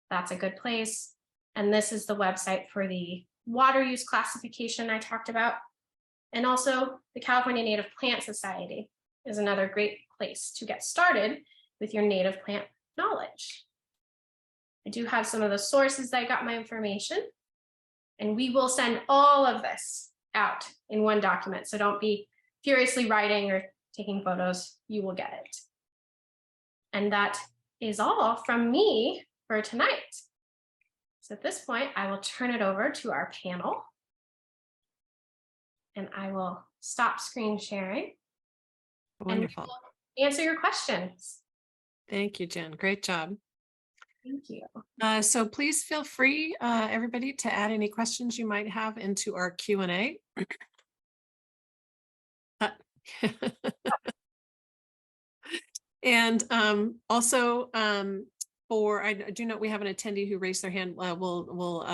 that's a good place. And this is the website for the water use classification I talked about. And also the California Native Plant Society is another great place to get started with your native plant knowledge. I do have some of the sources that I got my information, and we will send all of this out in one document. So don't be furiously writing or taking photos, you will get it. And that is all from me for tonight. So at this point, I will turn it over to our panel. And I will stop screen sharing. Wonderful. And we'll answer your questions. Thank you, Jen. Great job. Thank you. So please feel free, everybody, to add any questions you might have into our Q&A. And also, I do note we have an attendee who raised their hand. We'll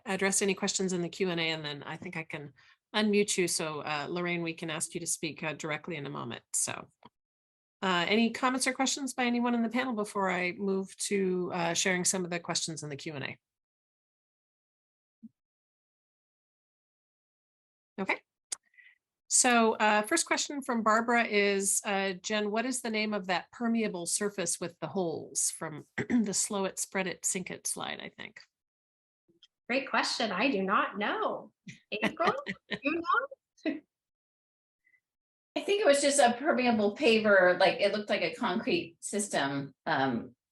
address any questions in the Q&A, and then I think I can unmute you. So Lorraine, we can ask you to speak directly in a moment. So any comments or questions by anyone in the panel before I move to sharing some of the questions in the Q&A? Okay. So first question from Barbara is, Jen, what is the name of that permeable surface with the holes from the slow it, spread it, sink it slide, I think? Great question. I do not know. April, you know? I think it was just a permeable paver, like it looked like a concrete system,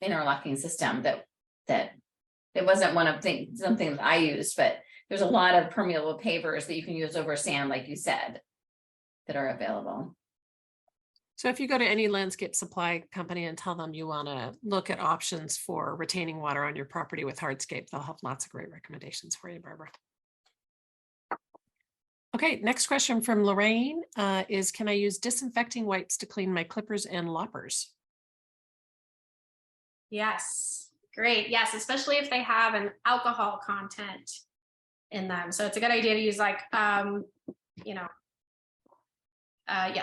interlocking system that it wasn't one of something that I used, but there's a lot of permeable pavers that you can use over sand, like you said, that are available. So if you go to any landscape supply company and tell them you want to look at options for retaining water on your property with hardscape, they'll have lots of great recommendations for you, Barbara. Okay, next question from Lorraine is, can I use disinfecting wipes to clean my clippers and loppers? Yes, great. Yes, especially if they have an alcohol content in them. So it's a good idea to use like, yeah,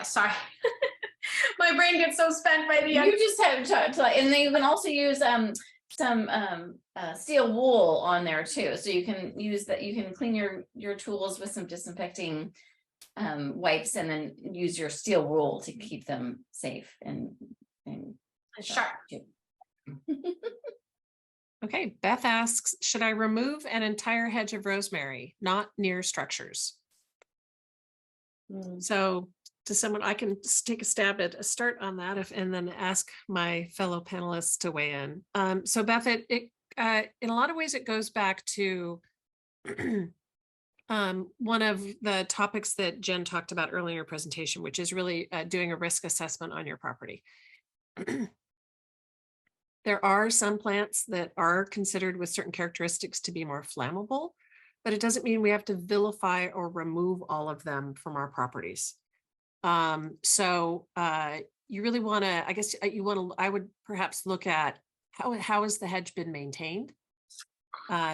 sorry. My brain gets so spent by the end. You just have to, and then you can also use some steel wool on there too. So you can use that, you can clean your tools with some disinfecting wipes, and then use your steel wool to keep them safe and sharp. Okay, Beth asks, should I remove an entire hedge of rosemary, not near structures? So to someone, I can take a stab at a start on that and then ask my fellow panelists to weigh in. So Beth, in a lot of ways, it goes back to one of the topics that Jen talked about earlier in her presentation, which is really doing a risk assessment on your property. There are some plants that are considered with certain characteristics to be more flammable, but it doesn't mean we have to vilify or remove all of them from our properties. So you really want to, I guess I would perhaps look at how has the hedge been maintained?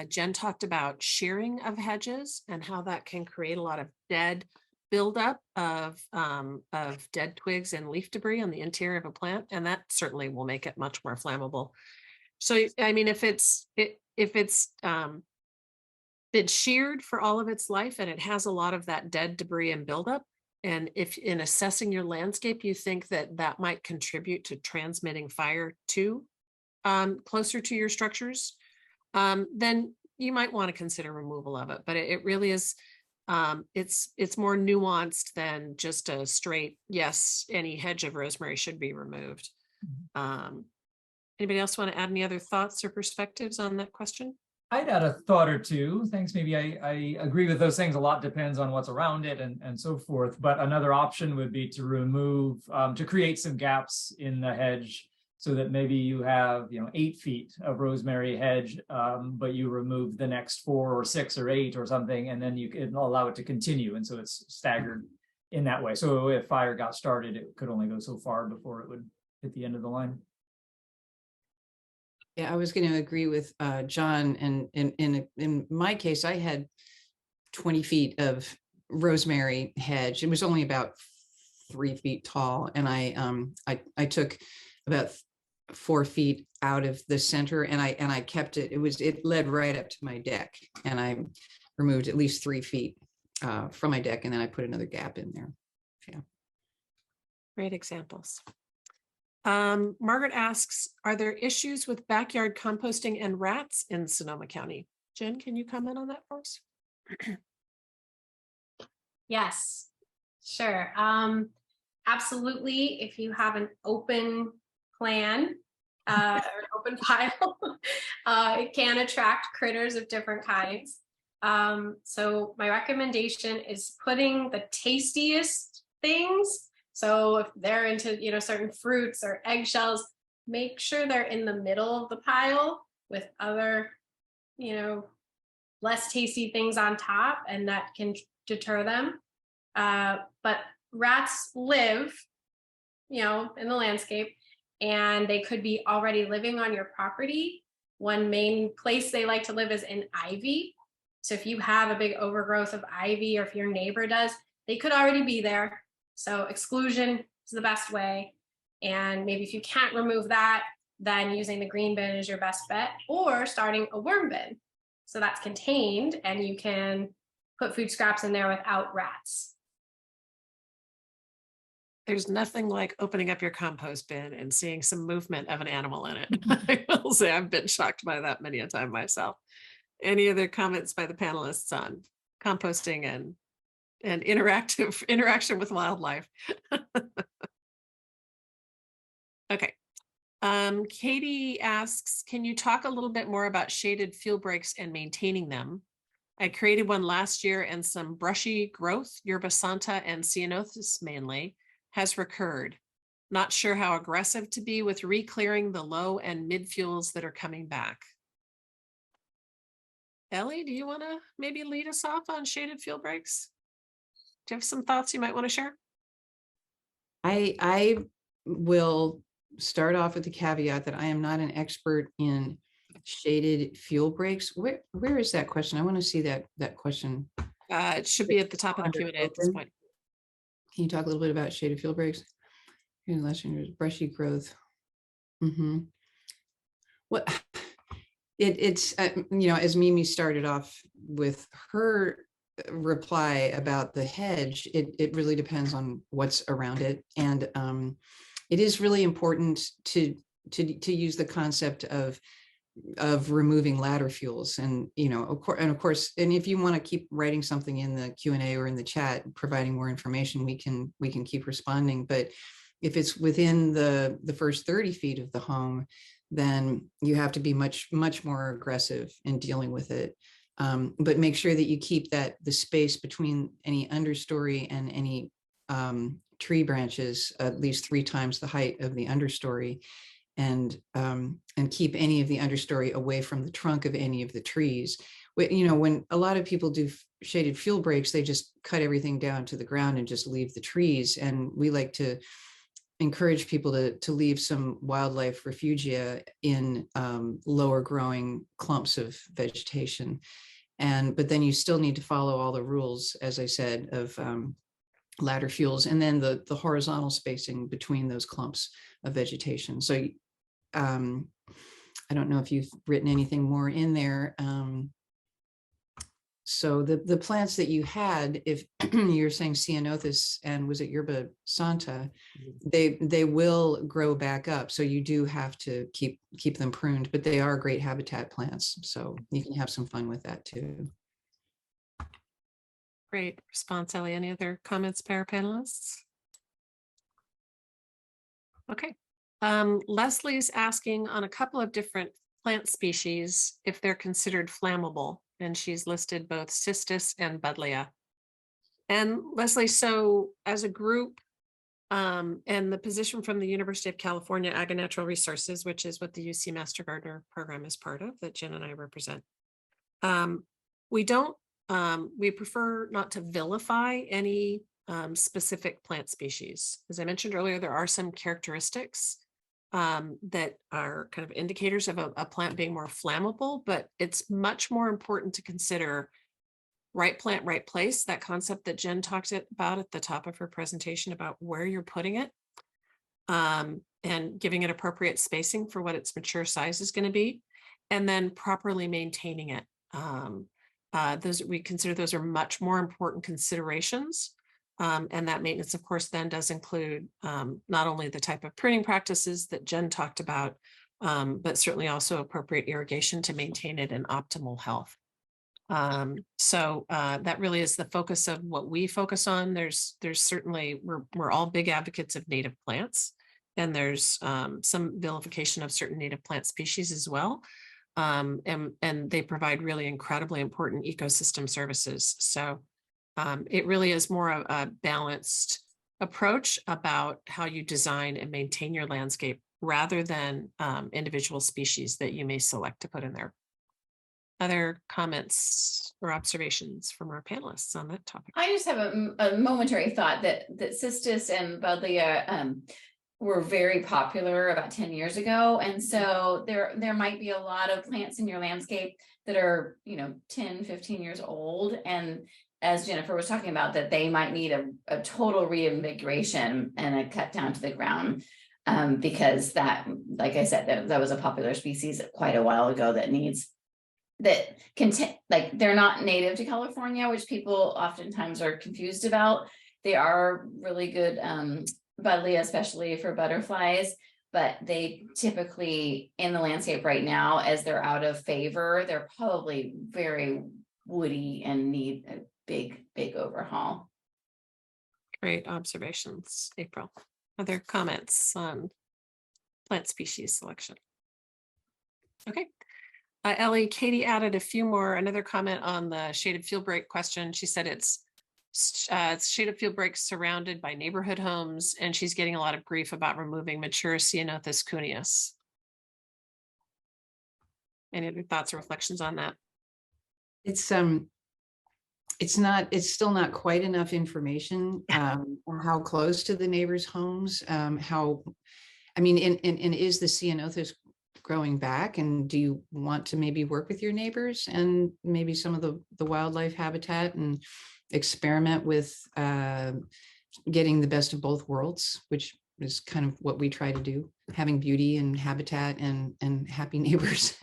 Jen talked about shearing of hedges and how that can create a lot of dead buildup of dead twigs and leaf debris on the interior of a plant, and that certainly will make it much more flammable. So, I mean, if it's been sheared for all of its life and it has a lot of that dead debris and buildup, and if in assessing your landscape, you think that that might contribute to transmitting fire to closer to your structures, then you might want to consider removal of it. But it really is, it's more nuanced than just a straight, yes, any hedge of rosemary should be removed. Anybody else want to add any other thoughts or perspectives on that question? I'd add a thought or two. Thanks. Maybe I agree with those things. A lot depends on what's around it and so forth. But another option would be to remove, to create some gaps in the hedge so that maybe you have, 8 feet of rosemary hedge, but you remove the next 4 or 6 or 8 or something, and then you can allow it to continue. And so it's staggered in that way. So if fire got started, it could only go so far before it would hit the end of the line. Yeah, I was going to agree with John, and in my case, I had 20 feet of rosemary hedge. It was only about 3 feet tall, and I took about 4 feet out of the center, and I kept it. It led right up to my deck, and I removed at least 3 feet from my deck, and then I put another gap in there. Yeah, Great examples. Margaret asks, are there issues with backyard composting and rats in Sonoma County? Jen, can you comment on that for us? Yes, sure. Absolutely. If you have an open plan or an open pile, it can attract critters of different kinds. So my recommendation is putting the tastiest things. So if they're into, certain fruits or eggshells, make sure they're in the middle of the pile with other, less tasty things on top, and that can deter them. But rats live, in the landscape, and they could be already living on your property. One main place they like to live is in ivy. So if you have a big overgrowth of ivy, or if your neighbor does, they could already be there. So exclusion is the best way. And maybe if you can't remove that, then using the green bin is your best bet, or starting a worm bin. So that's contained, and you can put food scraps in there without rats. There's nothing like opening up your compost bin and seeing some movement of an animal in it. I will say I've been shocked by that many a time myself. Any other comments by the panelists on composting and interaction with wildlife? Okay. Katie asks, can you talk a little bit more about shaded field breaks and maintaining them? I created one last year and some brushy growth, Yerba Santa and Ceanothus mainly, has recurred. Not sure how aggressive to be with re-clearing the low and mid fuels that are coming back. Ellie, do you want to maybe lead us off on shaded field breaks? Do you have some thoughts you might want to share? I will start off with the caveat that I am not an expert in shaded fuel breaks. Where is that question? I want to see that question. It should be at the top of the Q&A at this point. Can you talk a little bit about shaded field breaks? Brushy growth. What it's as Mimi started off with her reply about the hedge, it really depends on what's around it, and it is really important to use the concept of removing ladder fuels, and of course, and if you want to keep writing something in the Q&A or in the chat, providing more information, we can keep responding. But if it's within the first 30 feet of the home, then you have to be much more aggressive in dealing with it. But make sure that you keep the space between any understory and any tree branches at least 3 times the height of the understory, and keep any of the understory away from the trunk of any of the trees. When a lot of people do shaded field breaks, they just cut everything down to the ground and just leave the trees. And we like to encourage people to leave some wildlife refugia in lower growing clumps of vegetation. But then you still need to follow all the rules, as I said, of ladder fuels, and then the horizontal spacing between those clumps of vegetation. So I don't know if you've written anything more in there. So the plants that you had, if you're saying Ceanothus and was it Yerba Santa, they will grow back up. So you do have to keep them pruned, but they are great habitat plants. So you can have some fun with that too. Great response, Ellie. Any other comments, panelists? Okay. Leslie's asking on a couple of different plant species if they're considered flammable, and she's listed both cistus and buddleia. And Leslie, so as a group, and the position from the University of California Ag and Natural Resources, which is what the UC Master Gardener program is part of, that Jen and I represent, we prefer not to vilify any specific plant species. As I mentioned earlier, there are some characteristics that are kind of indicators of a plant being more flammable, but it's much more important to consider right plant, right place, that concept that Jen talked about at the top of her presentation about where you're putting it, and giving it appropriate spacing for what its mature size is going to be, and then properly maintaining it. We consider those are much more important considerations. And that maintenance, of course, then does include not only the type of pruning practices that Jen talked about, but certainly also appropriate irrigation to maintain it in optimal health. So that really is the focus of what we focus on. There's certainly, we're all big advocates of native plants, and there's some vilification of certain native plant species as well. And they provide really incredibly important ecosystem services. So it really is more of a balanced approach about how you design and maintain your landscape rather than individual species that you may select to put in there. Other comments or observations from our panelists on that topic? I just have a momentary thought that cistus and buddleia were very popular about 10 years ago. And so there might be a lot of plants in your landscape that are, 10, 15 years old. And as Jennifer was talking about, that they might need a total reinvigoration and a cut down to the ground, because that, like I said, that was a popular species quite a while ago that needs that contain, like, they're not native to California, which people oftentimes are confused about. They are really good, buddleia, especially for butterflies, but they typically in the landscape right now, as they're out of favor, they're probably very woody and need a big overhaul. Great observations, April. Other comments on plant species selection? Okay. Ellie, Katie added a few more, another comment on the shaded field break question. She said it's shaded field breaks surrounded by neighborhood homes, and she's getting a lot of grief about removing mature Ceanothus cuneus. Any other thoughts or reflections on that? It's still not quite enough information on how close to the neighbors' homes, and is the Ceanothus growing back, and do you want to maybe work with your neighbors and maybe some of the wildlife habitat and experiment with getting the best of both worlds, which is kind of what we try to do, having beauty and habitat and happy neighbors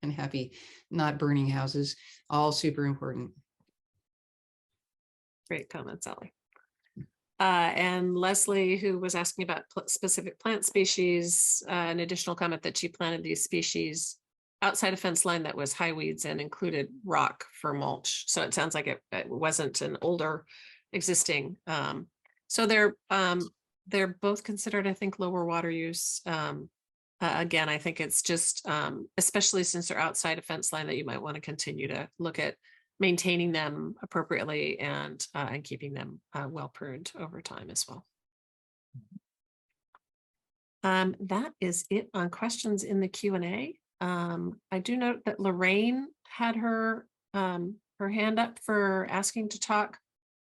and happy not burning houses, all super important. Great comments, Ellie. And Leslie, who was asking about specific plant species, an additional comment that she planted these species outside a fence line that was high weeds and included rock for mulch. So it sounds like it wasn't an older existing. So they're both considered, I think, lower water use. Again, I think it's just, especially since they're outside a fence line, that you might want to continue to look at maintaining them appropriately and keeping them well pruned over time as well. That is it on questions in the Q&A. I do note that Lorraine had her hand up for asking to talk.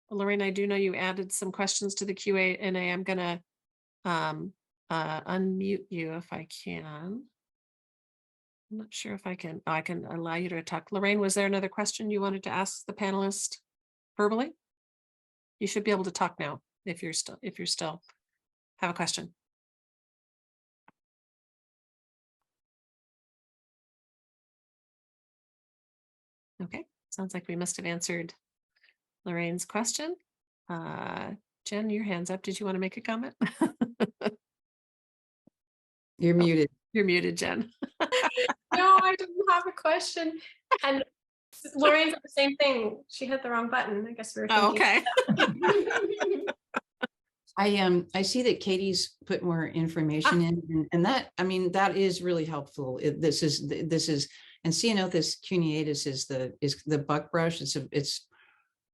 Lorraine, I do know you added some questions to the Q&A, and I am gonna unmute you if I can. I'm not sure if I can allow you to talk. Lorraine, was there another question you wanted to ask the panelist verbally? You should be able to talk now if you're still have a question. Okay, sounds like we must have answered Lorraine's question. Jen, your hand's up. Did you want to make a comment? You're muted. You're muted, Jen. No, I didn't have a question. And Lorraine said the same thing. She hit the wrong button. I guess we were thinking. Okay. I see that Katie's put more information in, and that, that is really helpful. This is and Ceanothus cuneatus is the buckbrush. It's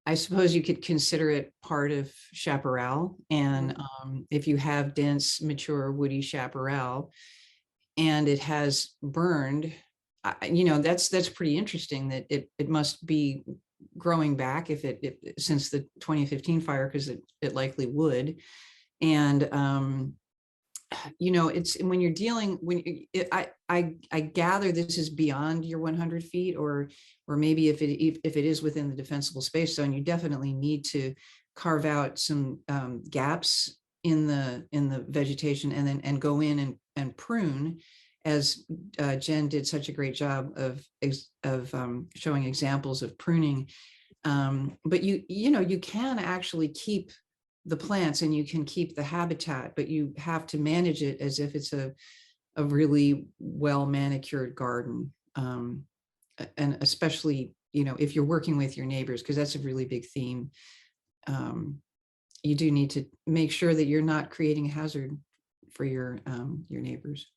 I suppose you could consider it part of chaparral, and if you have dense, mature, woody chaparral, and it has burned, that's pretty interesting that it must be growing back if it since the 2015 fire, because it likely would. And it's when you're dealing I gather this is beyond your 100 feet, or maybe if it is within the defensible space zone, you definitely need to carve out some gaps in the vegetation, and go in and prune, as Jen did such a great job of showing examples of pruning. But you can actually keep the plants and you can keep the habitat, but you have to manage it as if it's a really well manicured garden. And especially, if you're working with your neighbors, because that's a really big theme. You do need to make sure that you're not creating a hazard for your neighbors.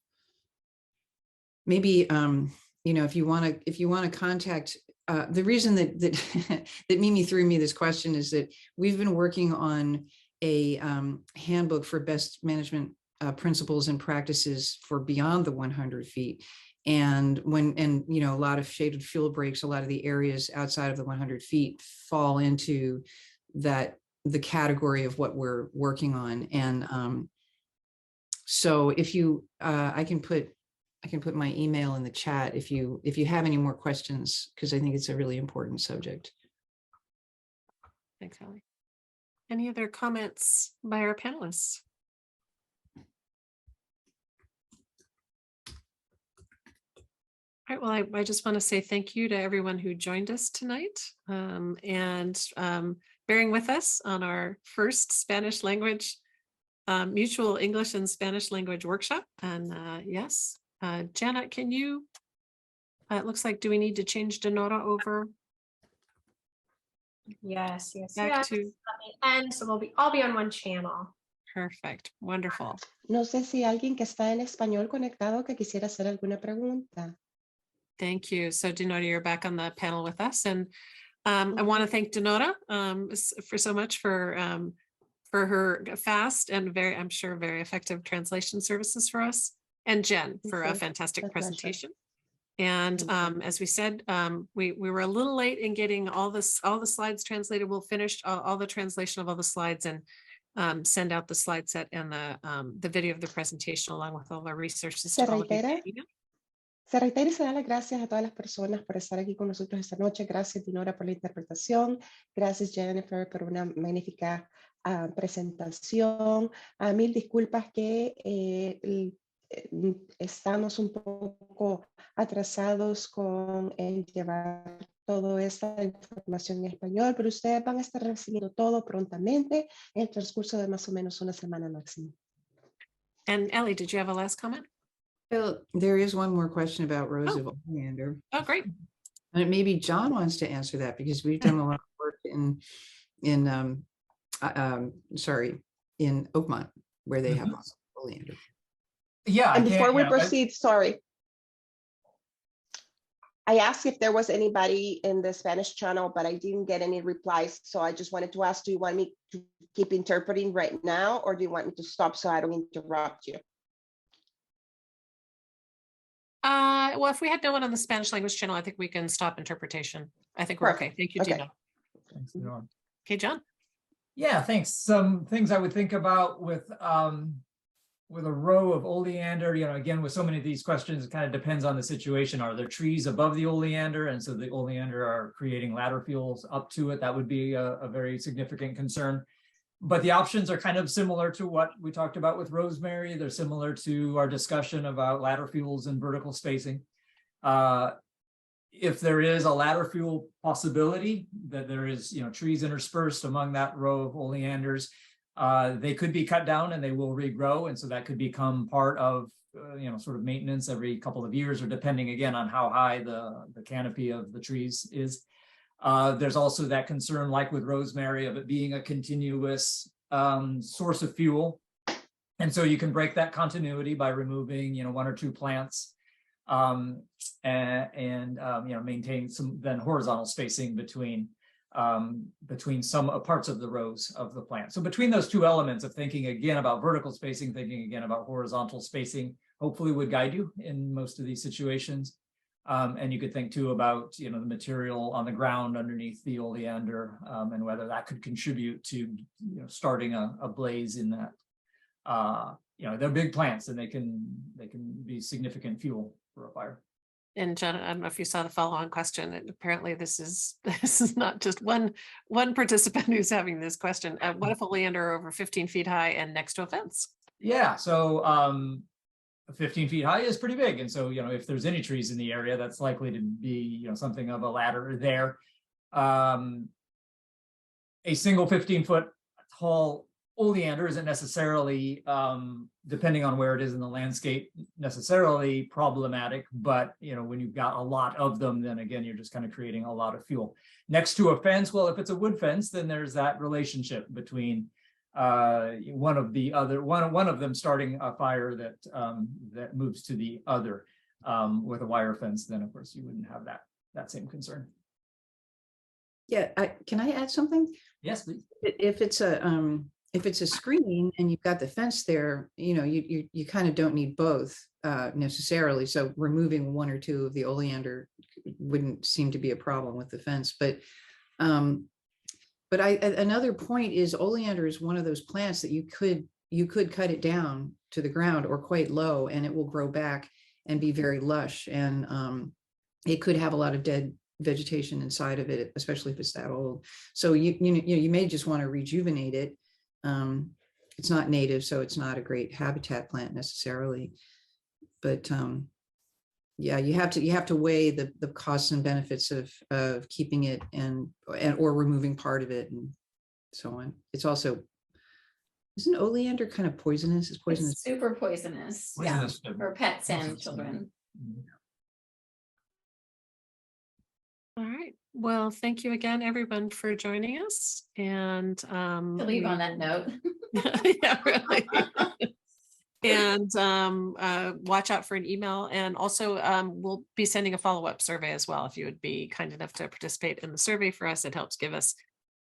Maybe, if you want to contact, the reason that that Mimi threw me this question is that we've been working on a handbook for best management principles and practices for beyond the 100 feet. And a lot of shaded field breaks, a lot of the areas outside of the 100 feet fall into the category of what we're working on. And so if you, I can put my email in the chat if you have any more questions, because I think it's a really important subject. Thanks, Ellie. Any other comments by our panelists? All right, well, I just want to say thank you to everyone who joined us tonight and bearing with us on our first Spanish language, mutual English and Spanish language workshop. And yes, Janet, can you, it looks like, do we need to change Denora over Yes, back yes. to? And so all be on one channel. Perfect, wonderful. No sé si alguien que está en español conectado que quisiera hacer alguna pregunta. Thank you. So Denora, you're back on the panel with us. And I want to thank Denora for so much for her fast and very, I'm sure, very effective translation services for us. And Jen for a Yes, fantastic my pleasure. presentation. And Thank you. as we said, we were a little late in getting all the slides translated. We'll finish all the translation of all the slides and send out the slide set and the video of the presentation along with all our resources Se to all of you. reitera. Se reitera y se da las gracias a todas las personas por estar aquí con nosotros esta noche. Gracias, Dinora, por la interpretación. Gracias, Jennifer, por una magnífica presentación. Mil disculpas que estamos un poco atrasados con el llevar toda esta información en español, pero ustedes van a estar recibiendo todo prontamente en el transcurso de más o menos una semana máximo. And Ellie, did you have a last comment? Well, there is one more question about Rose of Oleander. Oh, great. And maybe John wants to answer that because we've done a lot of work in Oakmont where they have lots of oleander. Yeah. And before we proceed, sorry. I asked if there was anybody in the Spanish channel, but I didn't get any replies. So I just wanted to ask, do you want me to keep interpreting right now, or do you want me to stop so I don't interrupt you? Well, if we had no one on the Spanish language channel, I think we can stop interpretation. I think we're okay. Perfect. Thank you, Okay. Dina. Thanks, Denora. Okay, John. Yeah, thanks. Some things I would think about with a row of oleander, again, with so many of these questions, it kind of depends on the situation. Are there trees above the oleander? And so the oleander are creating ladder fuels up to it. That would be a very significant concern. But the options are kind of similar to what we talked about with rosemary. They're similar to our discussion about ladder fuels and vertical spacing. If there is a ladder fuel possibility that there is, trees interspersed among that row of oleanders, they could be cut down and they will regrow. And so that could become part of, sort of maintenance every couple of years, or depending again on how high the canopy of the trees is. There's also that concern, like with rosemary, of it being a continuous source of fuel. And so you can break that continuity by removing, one or two plants and maintain some then horizontal spacing between some parts of the rows of the plant. So between those two elements of thinking again about vertical spacing, thinking again about horizontal spacing, hopefully would guide you in most of these situations. And you could think too about, the material on the ground underneath the oleander and whether that could contribute to, starting a blaze in that. They're big plants and they can be significant fuel for a fire. And John, I don't know if you saw the follow-on question. Apparently, this is not just one participant who's having this question. What if oleander are over 15 feet high and next to a fence? Yeah, so 15 feet high is pretty big, and so if there's any trees in the area, that's likely to be something of a ladder there. A single 15-foot tall oleander isn't necessarily, depending on where it is in the landscape, necessarily problematic, but when you've got a lot of them, then again you're just kind of creating a lot of fuel. Next to a fence, well, if it's a wood fence, then there's that relationship between one of them starting a fire that moves to the other. With a wire fence, then of course you wouldn't have that same concern. Yeah, can I add something? Yes, please. If it's a screen and you've got the fence there, you kind of don't need both necessarily. So removing one or two of the oleander wouldn't seem to be a problem with the fence. But another point is oleander is one of those plants that you could cut it down to the ground or quite low, and it will grow back and be very lush. And it could have a lot of dead vegetation inside of it, especially if it's that old. So you may just want to rejuvenate it. It's not native, so it's not a great habitat plant necessarily, but yeah, you have to weigh the costs and benefits of keeping it and or removing part of it and so on. It's also, isn't oleander kind of poisonous? It's poisonous. It's super poisonous. Poisonous Yeah, to- for pets and poisonous to- children. All right. Well, thank you again, everyone, for joining us. And To leave on that note. yeah, really. And watch out for an email. And also we'll be sending a follow-up survey as well. If you would be kind enough to participate in the survey for us, it helps give us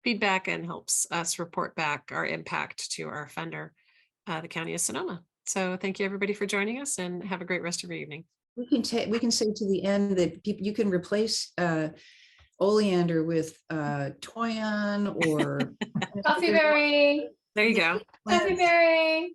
feedback and helps us report back our impact to our funder, the County of Sonoma. So thank you, everybody, for joining us, and have a great rest of your evening. We can say to the end that you can replace oleander with toyon or Coffee berry, There you go. coffee berry.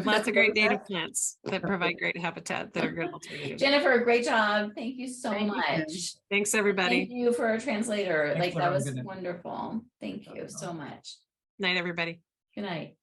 Lots of great native plants that provide great habitat that are good alternatives. Jennifer, great job. Thank you so Thank you. much. Thanks, everybody. Thank you for a translator. Thanks, Like, that Laura. was Good night. wonderful. Thank you so much. Night, everybody. Good night.